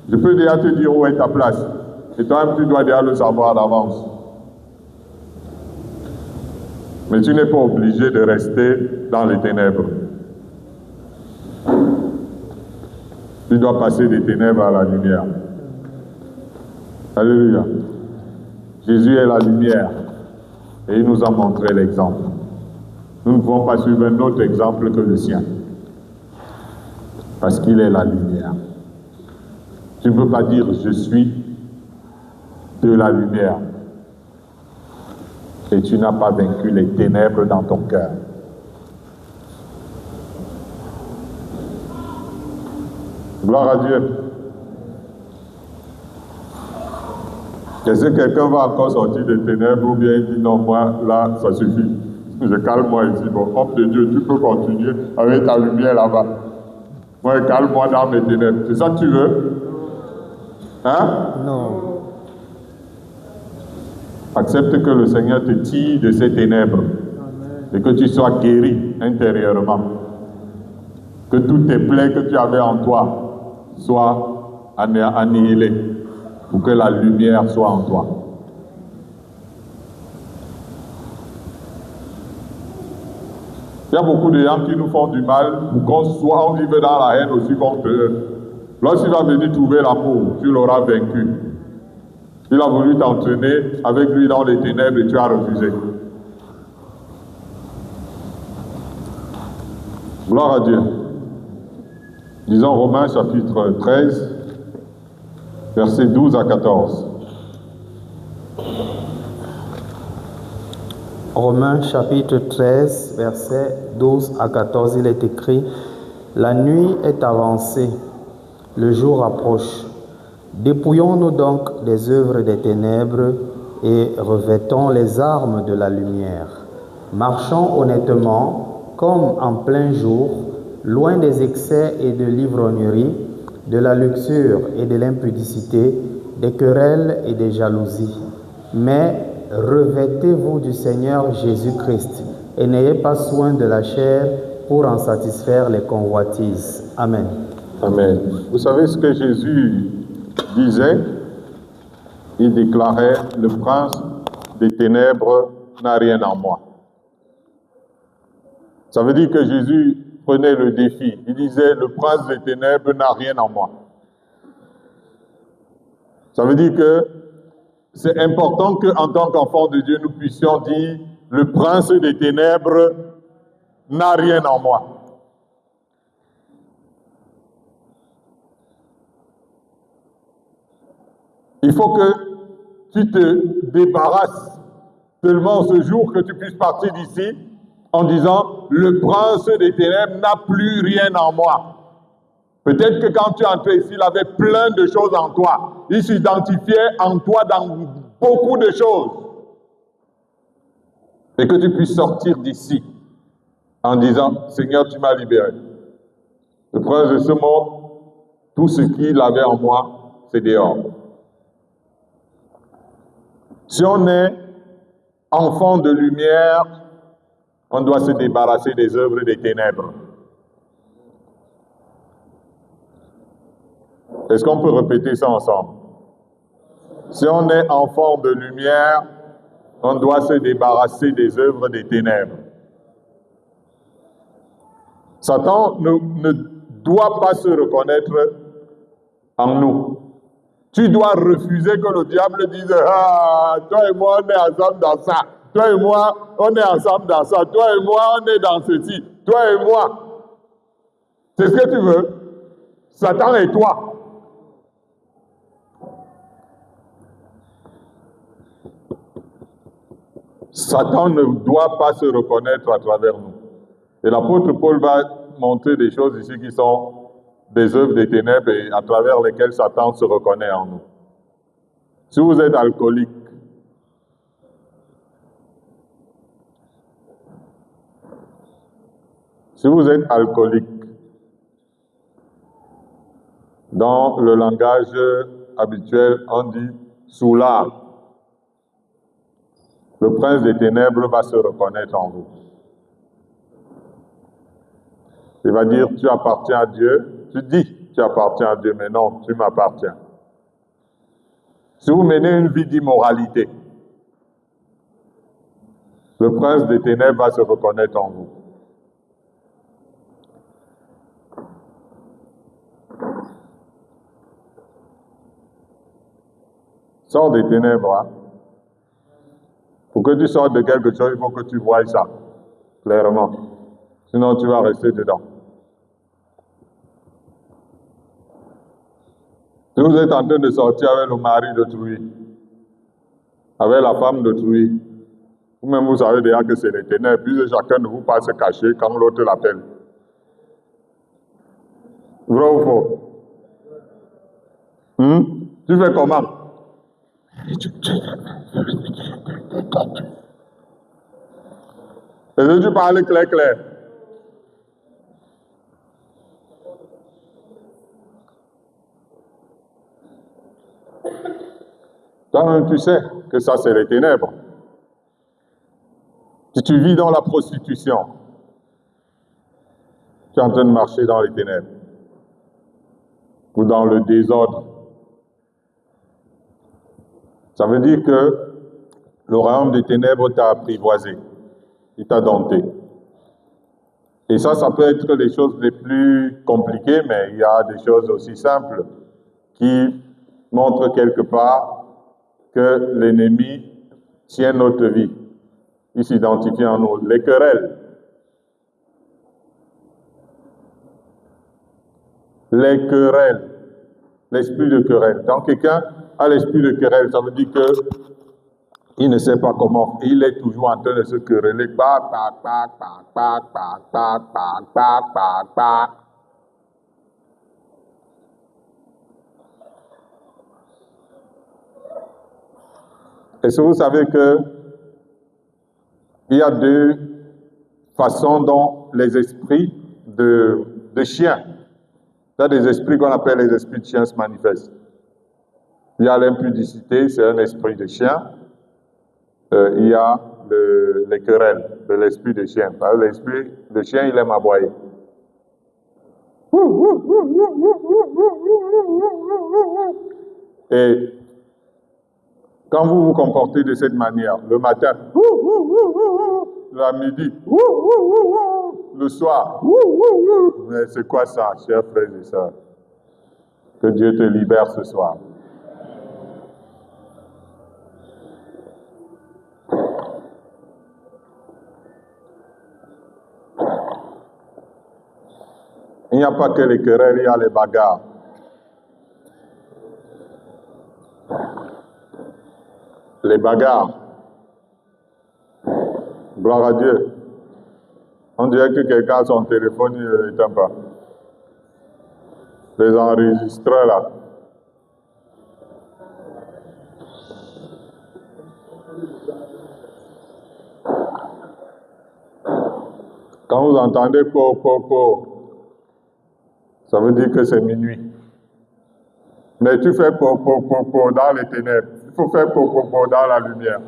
Speaker 1: je peux déjà te dire où est ta place. Et toi-même, tu dois déjà le savoir d'avance. Mais tu n'es pas obligé de rester dans les ténèbres. Tu dois passer des ténèbres à la lumière. Alléluia. Jésus est la lumière et il nous a montré l'exemple. Nous ne pouvons pas suivre un autre exemple que le sien. Parce qu'il est la lumière. Tu ne peux pas dire je suis de la lumière. Et tu n'as pas vaincu les ténèbres dans ton cœur. Gloire à Dieu. Est-ce que quelqu'un va encore sortir des ténèbres ou bien il dit non, moi, là, ça suffit. Je calme-moi ici. Bon, homme de Dieu, tu peux continuer avec ta lumière là-bas. Moi, calme-moi dans mes ténèbres. C'est ça que tu veux? Hein?
Speaker 2: Non.
Speaker 1: Accepte que le Seigneur te tire de ces ténèbres. Amen. Et que tu sois guéri intérieurement. Que toutes tes plaies que tu avais en toi soient annihilées pour que la lumière soit en toi. Il y a beaucoup de gens qui nous font du mal pour qu'on soit, on vive dans la haine aussi contre eux. Lorsqu'il va venir trouver l'amour, tu l'auras vaincu. Il a voulu t'entraîner avec lui dans les ténèbres et tu as refusé. Gloire à Dieu. Disons Romains chapitre 13, versets 12 à 14.
Speaker 2: Romains chapitre 13, versets 12 à 14, il est écrit: La nuit est avancée, le jour approche. Dépouillons-nous donc des œuvres des ténèbres et revêtons les armes de la lumière. Marchons honnêtement, comme en plein jour, loin des excès et de l'ivrognerie, de la luxure et de l'impudicité, des querelles et des jalousies. Mais revêtez-vous du Seigneur Jésus-Christ et n'ayez pas soin de la chair pour en satisfaire les convoitises. Amen.
Speaker 1: Amen. Vous savez ce que Jésus disait? Il déclarait: le prince des ténèbres n'a rien en moi. Ça veut dire que Jésus prenait le défi. Il disait: le prince des ténèbres n'a rien en moi. Ça veut dire que c'est important qu'en tant qu'enfant de Dieu, nous puissions dire: le prince des ténèbres n'a rien en moi. Il faut que tu te débarrasses seulement ce jour, que tu puisses partir d'ici en disant, le prince des ténèbres n'a plus rien en moi. Peut-être que quand tu es entré ici, il avait plein de choses en toi. Il s'identifiait en toi dans beaucoup de choses. Et que tu puisses sortir d'ici en disant, Seigneur, tu m'as libéré. Le prince de ce monde, tout ce qu'il avait en moi, c'est dehors. Si on est enfant de lumière, on doit se débarrasser des œuvres des ténèbres. Est-ce qu'on peut répéter ça ensemble? Si on est enfant de lumière, on doit se débarrasser des œuvres des ténèbres. Satan ne doit pas se reconnaître en nous. Tu dois refuser que le diable dise « Ah, toi et moi, on est ensemble dans ça. Toi et moi, on est ensemble dans ça. Toi et moi, on est dans ceci. Toi et moi. » C'est ce que tu veux. Satan et toi. Satan ne doit pas se reconnaître à travers nous. Et l'apôtre Paul va montrer des choses ici qui sont des œuvres des ténèbres et à travers lesquelles Satan se reconnaît en nous. Si vous êtes alcoolique, dans le langage habituel, on dit soulard. Le prince des ténèbres va se reconnaître en vous. Il va dire, tu appartiens à Dieu. Tu dis, tu appartiens à Dieu, mais non, tu m'appartiens. Si vous menez une vie d'immoralité, le prince des ténèbres va se reconnaître en vous. Sors des ténèbres. Hein? Pour que tu sortes de quelque chose, il faut que tu voies ça, clairement. Sinon, tu vas rester dedans. Si vous êtes en train de sortir avec le mari d'autrui, avec la femme d'autrui, vous-même vous savez déjà que c'est les ténèbres, puis chacun de vous passe se cacher quand l'autre l'appelle. Vrai ou faux? Tu fais comment? Est-ce que tu parles clair? Toi-même, tu sais que ça, c'est les ténèbres. Si tu vis dans la prostitution, tu es en train de marcher dans les ténèbres ou dans le désordre. Ça veut dire que le royaume des ténèbres t'a apprivoisé, il t'a dompté. Et ça peut être les choses les plus compliquées, mais il y a des choses aussi simples qui montrent quelque part que l'ennemi tient notre vie. Il s'identifie en nous. Les querelles. Les querelles. L'esprit de querelle. Quand quelqu'un a l'esprit de querelle, ça veut dire qu'il ne sait pas comment. Il est toujours en train de se quereller. Est-ce que vous savez que il y a deux façons dont les esprits de chiens, il y a des esprits qu'on appelle les esprits de chiens se manifestent. Il y a l'impudicité, c'est un esprit de chien. Il y a les querelles de l'esprit de chien. L'esprit de chien, il aime aboyer. Et quand vous vous comportez de cette manière, le matin, la midi, le soir, mais c'est quoi ça, chers frères et sœurs? Que Dieu te libère ce soir. Il n'y a pas que les querelles, il y a les bagarres. les bagarres. Gloire à Dieu. On dirait que quelqu'un a son téléphone, il ne l'éteint pas. Les enregistreurs là. Quand vous entendez po, ça veut dire que c'est minuit. Mais tu fais po dans les ténèbres. Il faut faire po dans la lumière.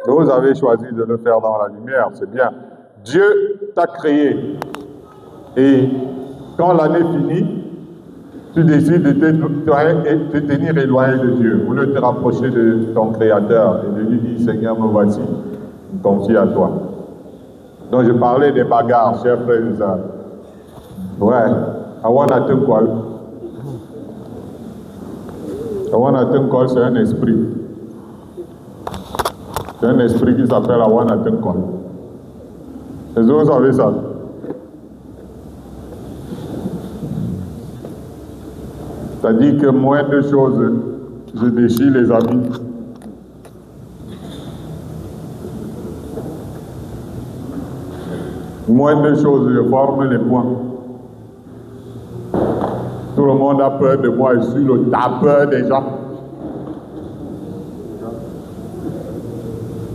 Speaker 1: Vous avez choisi de le faire dans la lumière, c'est bien. Dieu t'a créé. Et quand l'année finit, tu décides de te tenir éloigné de Dieu, ou de te rapprocher de ton Créateur et de lui dire, Seigneur, me voici, je me confie à toi. Donc je parlais des bagarres, chers frères et sœurs. Ouais, Awanatenkol, c'est un esprit. C'est un esprit qui s'appelle Awanatenkol. Est-ce que vous savez ça? C'est-à-dire que moins de choses, je déchire les amis. Moins de choses, je forme les points. Tout le monde a peur de moi, je suis le tapeur des gens.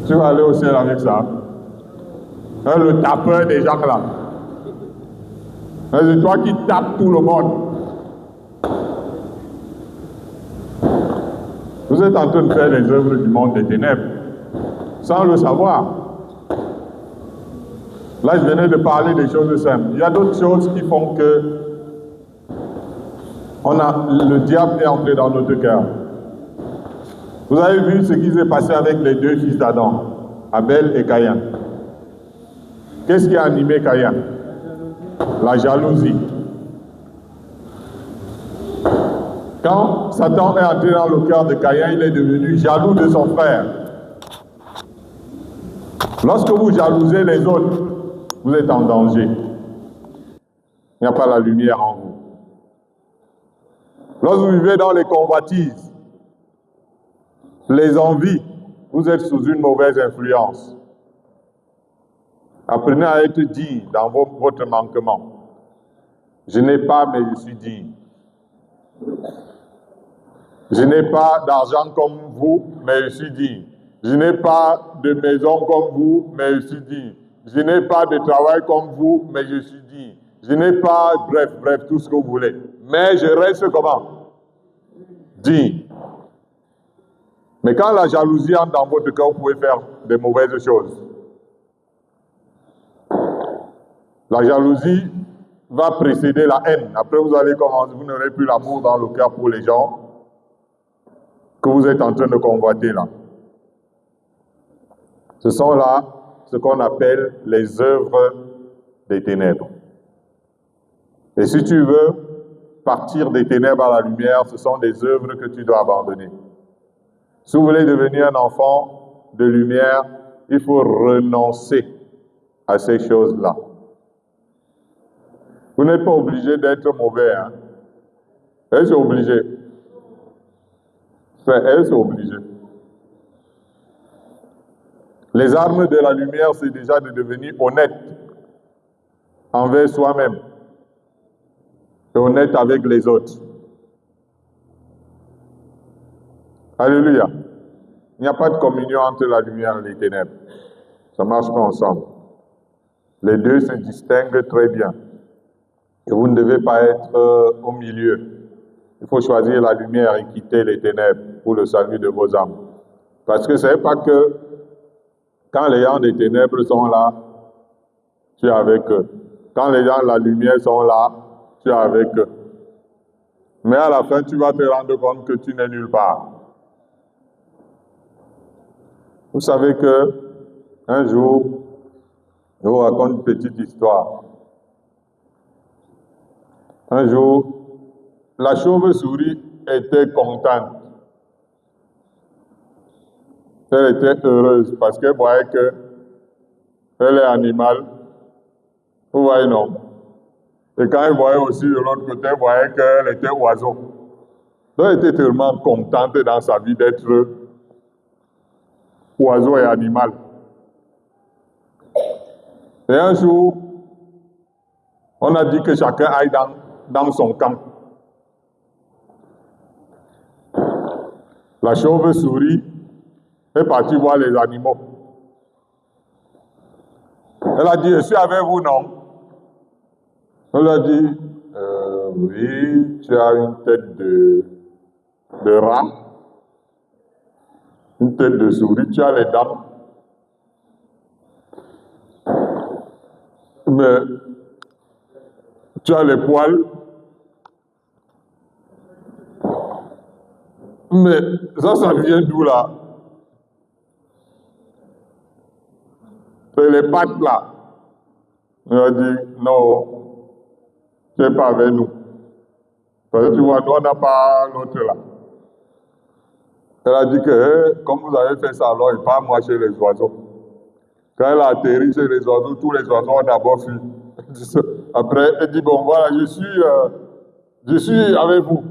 Speaker 1: Tu vas aller au ciel avec ça. Hein, le tapeur des gens là. Hein, c'est toi qui tapes tout le monde. Vous êtes en train de faire les œuvres du monde des ténèbres, sans le savoir. Là, je venais de parler des choses simples. Il y a d'autres choses qui font que le diable est entré dans notre cœur. Vous avez vu ce qui s'est passé avec les deux fils d'Adam, Abel et Caïn. Qu'est-ce qui a animé Caïn? La jalousie. Quand Satan est entré dans le cœur de Caïn, il est devenu jaloux de son frère. Lorsque vous jalousez les autres, vous êtes en danger. Il n'y a pas la lumière en vous. Lorsque vous vivez dans les convoitises, les envies, vous êtes sous une mauvaise influence. Apprenez à être digne dans votre manquement. Je n'ai pas, mais je suis digne. Je n'ai pas d'argent comme vous, mais je suis digne. Je n'ai pas de maison comme vous, mais je suis digne. Je n'ai pas de travail comme vous, mais je suis digne. Je n'ai pas, bref, tout ce que vous voulez. Mais je reste comment? Digne. Mais quand la jalousie entre dans votre cœur, vous pouvez faire de mauvaises choses. La jalousie va précéder la haine. Après, vous allez commencer, vous n'aurez plus l'amour dans le cœur pour les gens que vous êtes en train de convoiter là. Ce sont là ce qu'on appelle les œuvres des ténèbres. Et si tu veux partir des ténèbres à la lumière, ce sont des œuvres que tu dois abandonner. Si vous voulez devenir un enfant de lumière, il faut renoncer à ces choses-là. Vous n'êtes pas obligé d'être mauvais. Hein? Est-ce obligé? Est-ce obligé? Les armes de la lumière, c'est déjà de devenir honnête envers soi-même et honnête avec les autres. Alléluia. Il n'y a pas de communion entre la lumière et les ténèbres. Ça ne marche pas ensemble. Les deux se distinguent très bien. Et vous ne devez pas être au milieu. Il faut choisir la lumière et quitter les ténèbres pour le salut de vos âmes. Parce que ce n'est pas que quand les gens des ténèbres sont là, tu es avec eux. Quand les gens de la lumière sont là, tu es avec eux. Mais à la fin, tu vas te rendre compte que tu n'es nulle part. Vous savez que un jour, je vous raconte une petite histoire. Un jour, la chauve-souris était contente. Elle était heureuse parce qu'elle voyait qu'elle est animale. Vous voyez, non? Et quand il voyait aussi de l'autre côté, il voyait qu'elle était oiseau. Donc, elle était tellement contente dans sa vie d'être oiseau et animal. Et un jour, on a dit que chacun aille dans son camp. La chauve-souris est partie voir les animaux. Elle a dit, je suis avec vous, non? Elle a dit, oui, tu as une tête de rat, une tête de souris, tu as les dents. Mais tu as les poils. Mais ça vient d'où là? Et les pattes là. Elle a dit, non, tu n'es pas avec nous. Parce que tu vois, nous on n'a pas l'autre là. Elle a dit que, comme vous avez fait ça, alors il part moi chez les oiseaux. Quand elle a atterri chez les oiseaux, tous les oiseaux ont d'abord fui. Après, elle dit, bon voilà, je suis avec vous.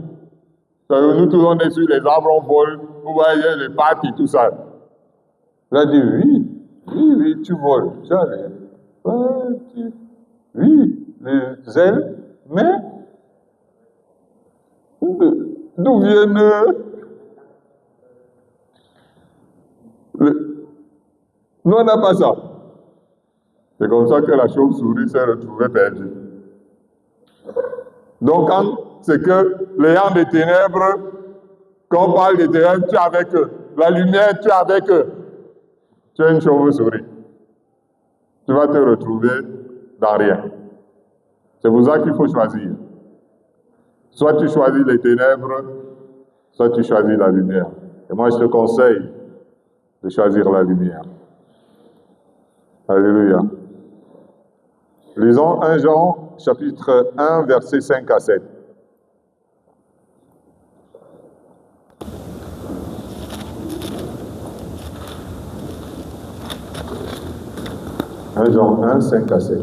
Speaker 1: Nous tous on est sur les arbres, on vole, vous voyez les pattes et tout ça. Elle a dit, oui, tu voles. Tu as les ailes, mais d'où viennent nous on n'a pas ça. C'est comme ça que la chauve-souris s'est retrouvée perdue. Donc, c'est que les gens des ténèbres, quand on parle des ténèbres, tu es avec eux. La lumière, tu es avec eux. Tu es une chauve-souris. Tu vas te retrouver dans rien. C'est pour ça qu'il faut choisir. Soit tu choisis les ténèbres, soit tu choisis la lumière. Et moi, je te conseille de choisir la lumière. Alléluia. Lisons 1 Jean, chapitre 1, versets 5 à 7. Jean 1, 5 à 7.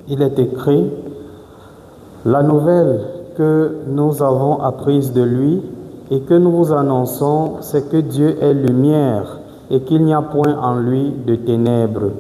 Speaker 2: Il est écrit, la nouvelle que nous avons apprise de lui et que nous vous annonçons, c'est que Dieu est lumière et qu'il n'y a point en lui de ténèbres.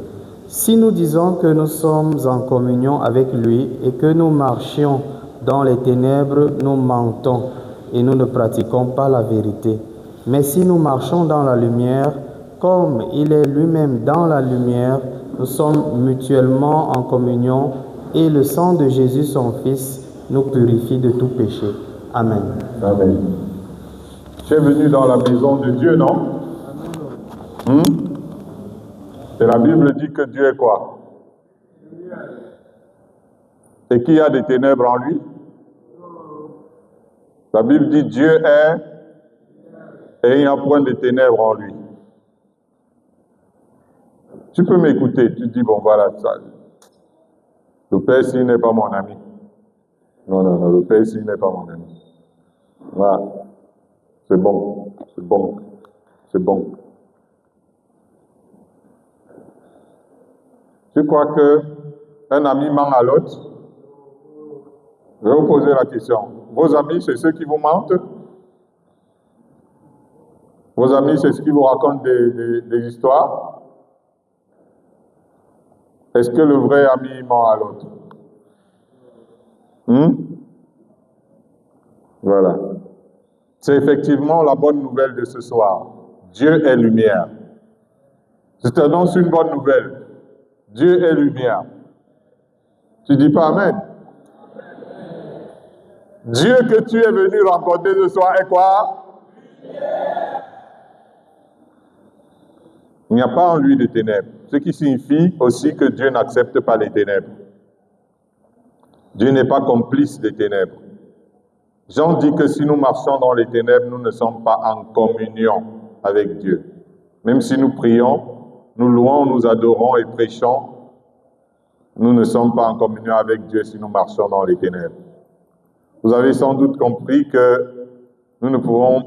Speaker 2: Si nous disons que nous sommes en communion avec lui et que nous marchions dans les ténèbres, nous mentons et nous ne pratiquons pas la vérité. Mais si nous marchons dans la lumière, comme il est lui-même dans la lumière, nous sommes mutuellement en communion et le sang de Jésus, son Fils, nous purifie de tout péché. Amen.
Speaker 1: Amen. Tu es venu dans la maison de Dieu, non? Et la Bible dit que Dieu est quoi? Et qu'il y a des ténèbres en lui? La Bible dit Dieu est et il n'y a point de ténèbres en lui. Tu peux m'écouter, tu dis, bon voilà, ça, le Père ici n'est pas mon ami. Non, le Père ici n'est pas mon ami. Voilà, c'est bon. Tu crois qu'un ami ment à l'autre? Je vais vous poser la question. Vos amis, c'est ceux qui vous mentent? Vos amis, c'est ceux qui vous racontent des histoires? Est-ce que le vrai ami ment à l'autre? Voilà. C'est effectivement la bonne nouvelle de ce soir. Dieu est lumière. Je t'annonce une bonne nouvelle. Dieu est lumière. Tu dis pas Amen? Dieu que tu es venu rencontrer ce soir est quoi? Il n'y a pas en lui de ténèbres. Ce qui signifie aussi que Dieu n'accepte pas les ténèbres. Dieu n'est pas complice des ténèbres. Jean dit que si nous marchons dans les ténèbres, nous ne sommes pas en communion avec Dieu. Même si nous prions, nous louons, nous adorons et prêchons, nous ne sommes pas en communion avec Dieu si nous marchons dans les ténèbres. Vous avez sans doute compris que nous ne pouvons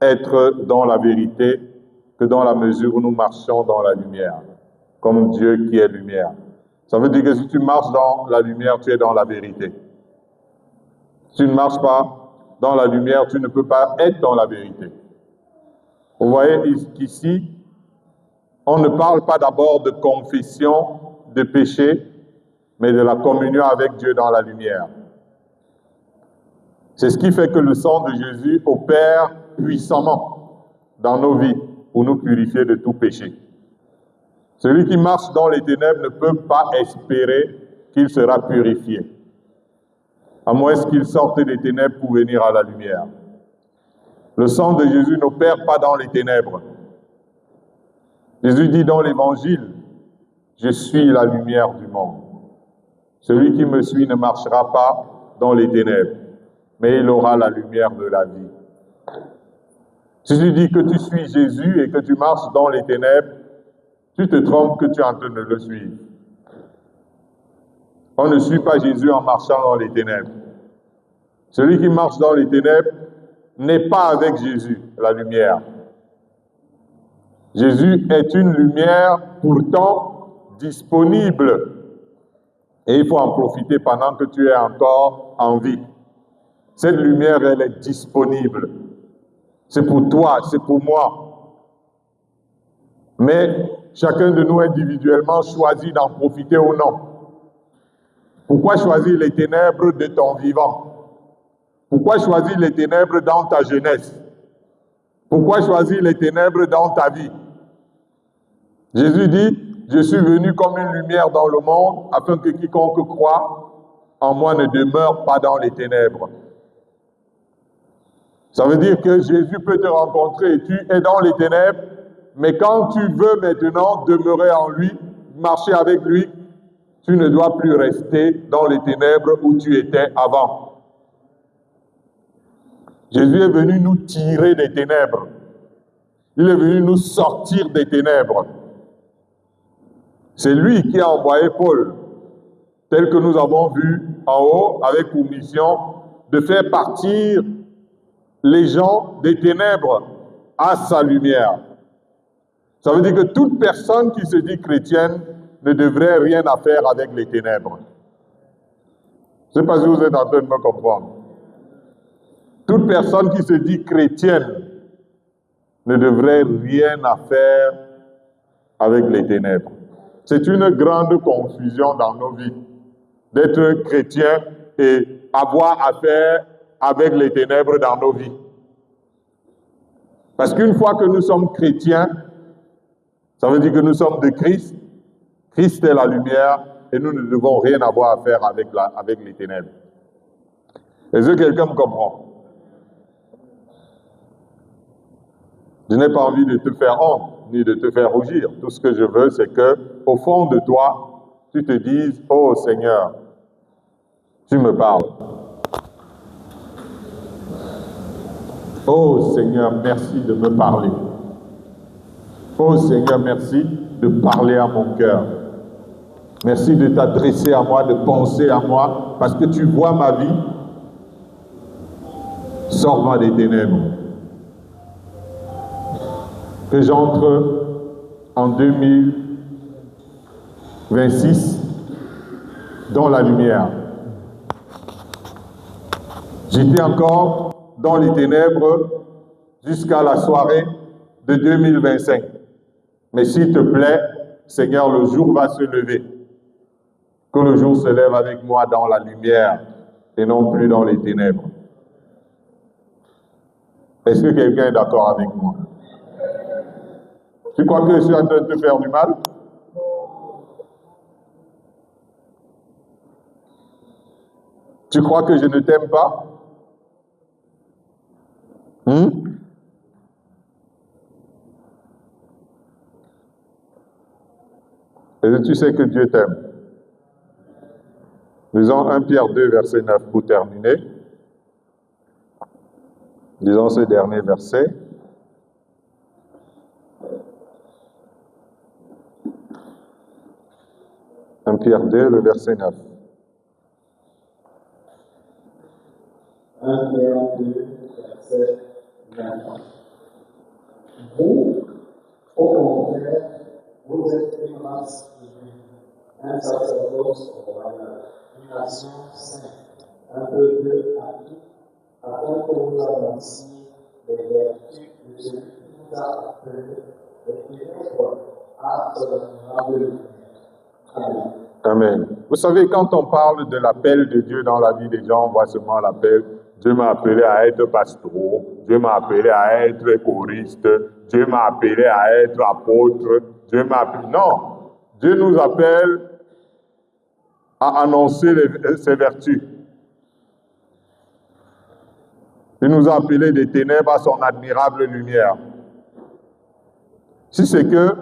Speaker 1: être dans la vérité que dans la mesure où nous marchons dans la lumière, comme Dieu qui est lumière. Ça veut dire que si tu marches dans la lumière, tu es dans la vérité. Si tu ne marches pas dans la lumière, tu ne peux pas être dans la vérité. Vous voyez qu'ici, on ne parle pas d'abord de confession de péché, mais de la communion avec Dieu dans la lumière. C'est ce qui fait que le sang de Jésus opère puissamment dans nos vies pour nous purifier de tout péché. Celui qui marche dans les ténèbres ne peut pas espérer qu'il sera purifié, à moins qu'il sorte des ténèbres pour venir à la lumière. Le sang de Jésus n'opère pas dans les ténèbres. Jésus dit dans l'Évangile, « Je suis la lumière du monde. Celui qui me suit ne marchera pas dans les ténèbres, mais il aura la lumière de la vie. » Si tu dis que tu suis Jésus et que tu marches dans les ténèbres, tu te trompes que tu es en train de le suivre. On ne suit pas Jésus en marchant dans les ténèbres. Celui qui marche dans les ténèbres n'est pas avec Jésus, la lumière. Jésus est une lumière pourtant disponible. Et il faut en profiter pendant que tu es encore en vie. Cette lumière, elle est disponible. C'est pour toi, c'est pour moi. Mais chacun de nous individuellement choisit d'en profiter ou non. Pourquoi choisir les ténèbres de ton vivant? Pourquoi choisir les ténèbres dans ta jeunesse? Pourquoi choisir les ténèbres dans ta vie? Jésus dit, je suis venu comme une lumière dans le monde, afin que quiconque croit en moi ne demeure pas dans les ténèbres. Ça veut dire que Jésus peut te rencontrer et tu es dans les ténèbres, mais quand tu veux maintenant demeurer en lui, marcher avec lui, tu ne dois plus rester dans les ténèbres où tu étais avant. Jésus est venu nous tirer des ténèbres. Il est venu nous sortir des ténèbres. C'est lui qui a envoyé Paul, tel que nous avons vu en haut, avec pour mission de faire partir les gens des ténèbres à sa lumière. Ça veut dire que toute personne qui se dit chrétienne ne devrait rien à faire avec les ténèbres. Je ne sais pas si vous êtes en train de me comprendre. Toute personne qui se dit chrétienne ne devrait rien à faire avec les ténèbres. C'est une grande confusion dans nos vies d'être chrétien et avoir affaire avec les ténèbres dans nos vies. Parce qu'une fois que nous sommes chrétiens, ça veut dire que nous sommes de Christ. Christ est la lumière et nous ne devons rien avoir à faire avec les ténèbres. Est-ce que quelqu'un me comprend? Je n'ai pas envie de te faire honte, ni de te faire rougir. Tout ce que je veux, c'est que, au fond de toi, tu te dises, « Oh Seigneur, tu me parles. Oh Seigneur, merci de me parler. Oh Seigneur, merci de parler à mon cœur. Merci de t'adresser à moi, de penser à moi, parce que tu vois ma vie. Sors-moi des ténèbres. » Que j'entre en 2026 dans la lumière. J'étais encore dans les ténèbres jusqu'à la soirée de 2025. Mais s'il te plaît, Seigneur, le jour va se lever. Que le jour se lève avec moi dans la lumière et non plus dans les ténèbres. Est-ce que quelqu'un est d'accord avec moi? Tu crois que je suis en train de te faire du mal? Tu crois que je ne t'aime pas? Et tu sais que Dieu t'aime. Lisons 1 Pierre 2, verset 9 pour terminer. Lisons ce dernier verset. Pierre 2, le verset 9.
Speaker 3: 1 Pierre 2, verset 9. Vous, au contraire, vous êtes une race un sacerdoce royal, une nation sainte, un peuple acquis, afin que vous avanciez les vertus de celui qui vous a appelé des ténèbres à son admirable lumière. Amen.
Speaker 1: Amen. Vous savez, quand on parle de l'appel de Dieu dans la vie des gens, on voit seulement l'appel. Dieu m'a appelé à être pasteur, Dieu m'a appelé à être choriste, Dieu m'a appelé à être apôtre, Dieu m'a appelé... Non, Dieu nous appelle à annoncer ses vertus. Il nous a appelés des ténèbres à son admirable lumière. Si c'est que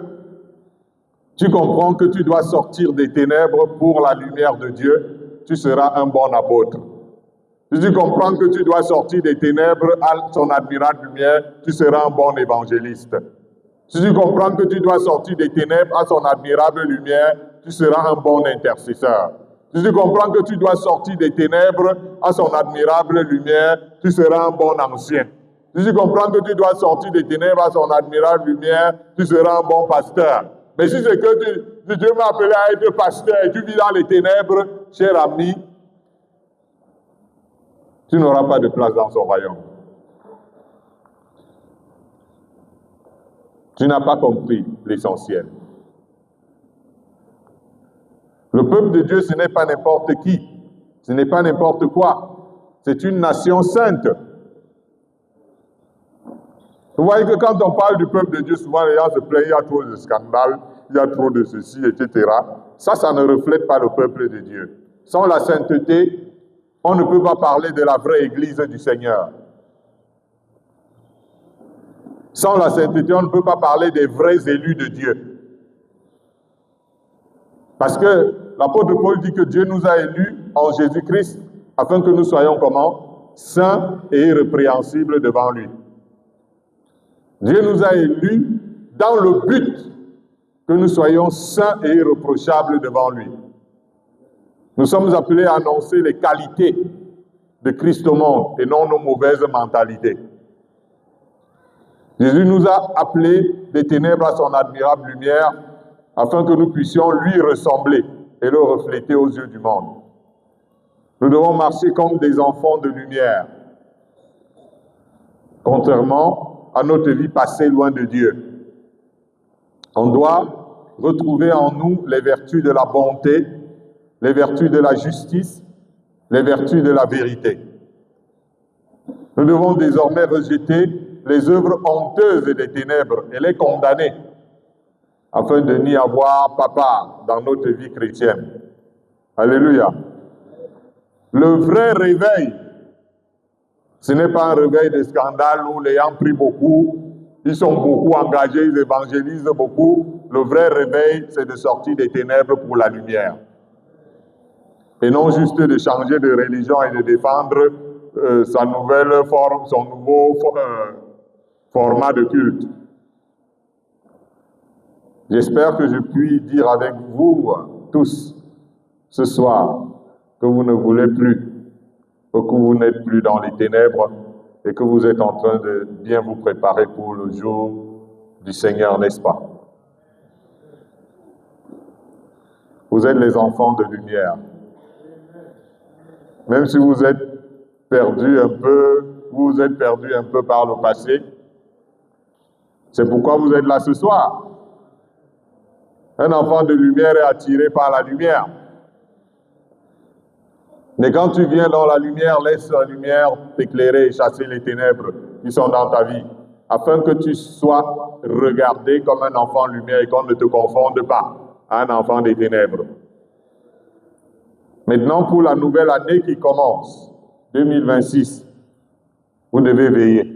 Speaker 1: tu comprends que tu dois sortir des ténèbres pour la lumière de Dieu, tu seras un bon apôtre. Si tu comprends que tu dois sortir des ténèbres à son admirable lumière, tu seras un bon évangéliste. Si tu comprends que tu dois sortir des ténèbres à son admirable lumière, tu seras un bon intercesseur. Si tu comprends que tu dois sortir des ténèbres à son admirable lumière, tu seras un bon ancien. Si tu comprends que tu dois sortir des ténèbres à son admirable lumière, tu seras un bon pasteur. Mais si c'est que Dieu m'a appelé à être pasteur et tu vis dans les ténèbres, cher ami, tu n'auras pas de place dans son royaume. Tu n'as pas compris l'essentiel. Le peuple de Dieu, ce n'est pas n'importe qui, ce n'est pas n'importe quoi. C'est une nation sainte. Vous voyez que quand on parle du peuple de Dieu, souvent les gens se plaignent, il y a trop de scandales, il y a trop de ceci, etc. Ça ne reflète pas le peuple de Dieu. Sans la sainteté, on ne peut pas parler de la vraie Église du Seigneur. Sans la sainteté, on ne peut pas parler des vrais élus de Dieu. Parce que l'apôtre Paul dit que Dieu nous a élus en Jésus-Christ afin que nous soyons comment? Saints et irrépréhensibles devant lui. Dieu nous a élus dans le but que nous soyons saints et irréprochables devant lui. Nous sommes appelés à annoncer les qualités de Christ au monde et non nos mauvaises mentalités. Jésus nous a appelés des ténèbres à son admirable lumière afin que nous puissions lui ressembler et le refléter aux yeux du monde. Nous devons marcher comme des enfants de lumière, contrairement à notre vie passée loin de Dieu. On doit retrouver en nous les vertus de la bonté, les vertus de la justice, les vertus de la vérité. Nous devons désormais rejeter les œuvres honteuses des ténèbres et les condamner, afin de n'y avoir pas part dans notre vie chrétienne. Alléluia. Le vrai réveil, ce n'est pas un réveil de scandale où les gens prient beaucoup, ils sont beaucoup engagés, ils évangélisent beaucoup. Le vrai réveil, c'est de sortir des ténèbres pour la lumière. Et non juste de changer de religion et de défendre sa nouvelle forme, son nouveau format de culte. J'espère que je puis dire avec vous tous ce soir que vous ne voulez plus, que vous n'êtes plus dans les ténèbres et que vous êtes en train de bien vous préparer pour le jour du Seigneur, n'est-ce pas? Vous êtes les enfants de lumière. Même si vous êtes perdus un peu par le passé, c'est pourquoi vous êtes là ce soir. Un enfant de lumière est attiré par la lumière. Mais quand tu viens dans la lumière, laisse la lumière t'éclairer et chasser les ténèbres qui sont dans ta vie, afin que tu sois regardé comme un enfant de lumière et qu'on ne te confonde pas à un enfant des ténèbres. Maintenant, pour la nouvelle année qui commence, 2026, vous devez veiller.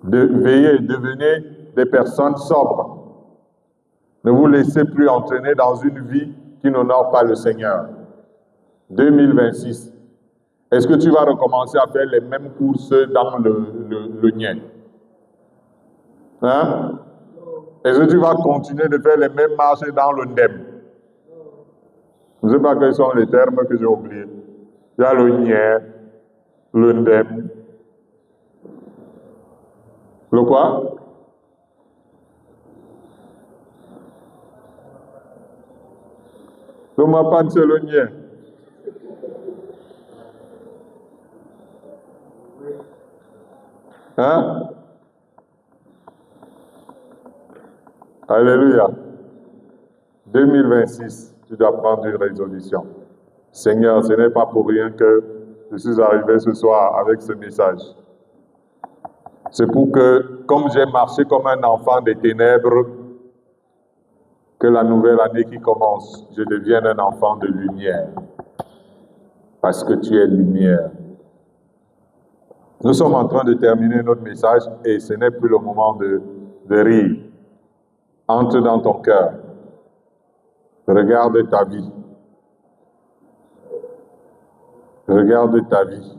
Speaker 1: Devenez des personnes sobres. Ne vous laissez plus entraîner dans une vie qui n'honore pas le Seigneur. 2026. Est-ce que tu vas recommencer à faire les mêmes courses dans le nien? Hein? Est-ce que tu vas continuer de faire les mêmes marches dans le ndem? Je ne sais pas quels sont les termes que j'ai oubliés. Il y a le nien, le ndem. Le quoi? Lumapan selonye. Hein? Alléluia. 2026, tu dois prendre une résolution. Seigneur, ce n'est pas pour rien que je suis arrivé ce soir avec ce message. C'est pour que, comme j'ai marché comme un enfant des ténèbres, que la nouvelle année qui commence, je devienne un enfant de lumière. Parce que tu es lumière. Nous sommes en train de terminer notre message et ce n'est plus le moment de rire. Entre dans ton cœur. Regarde ta vie. Regarde ta vie.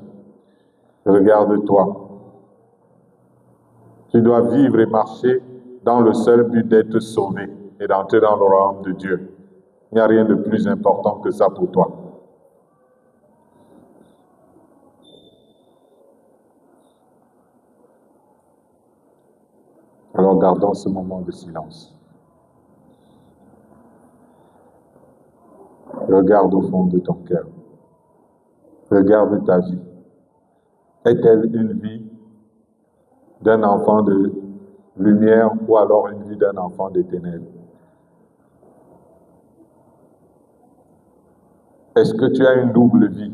Speaker 1: Regarde-toi. Tu dois vivre et marcher dans le seul but d'être sauvé et d'entrer dans le royaume de Dieu. Il n'y a rien de plus important que ça pour toi. Alors gardons ce moment de silence. Regarde au fond de ton cœur. Regarde ta vie. Est-elle une vie d'un enfant de lumière ou alors une vie d'un enfant des ténèbres? Est-ce que tu as une double vie?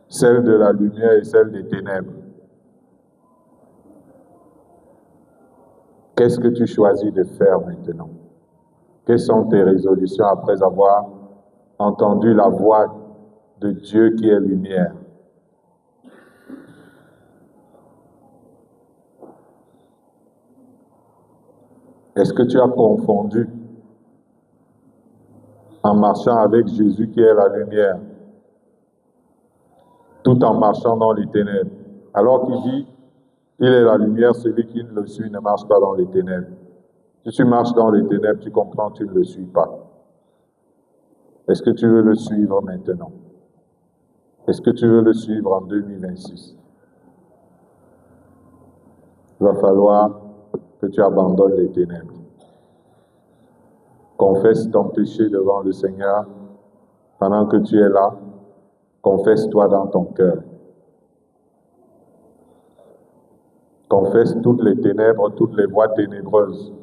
Speaker 1: Celle de la lumière et celle des ténèbres. Qu'est-ce que tu choisis de faire maintenant? Quelles sont tes résolutions après avoir entendu la voix de Dieu qui est lumière? Est-ce que tu as confondu en marchant avec Jésus qui est la lumière, tout en marchant dans les ténèbres? Alors qu'il dit, il est la lumière, celui qui le suit ne marche pas dans les ténèbres. Si tu marches dans les ténèbres, tu comprends, tu ne le suis pas. Est-ce que tu veux le suivre maintenant? Est-ce que tu veux le suivre en 2026? Il va falloir que tu abandonnes les ténèbres. Confesse ton péché devant le Seigneur. Pendant que tu es là, confesse-toi dans ton cœur. Confesse toutes les ténèbres, toutes les voies ténébreuses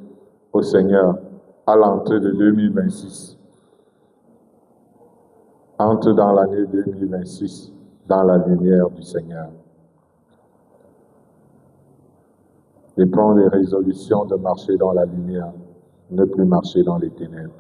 Speaker 1: au Seigneur à l'entrée de 2026. Entre dans l'année 2026 dans la lumière du Seigneur. Et prends les résolutions de marcher dans la lumière, ne plus marcher dans les ténèbres.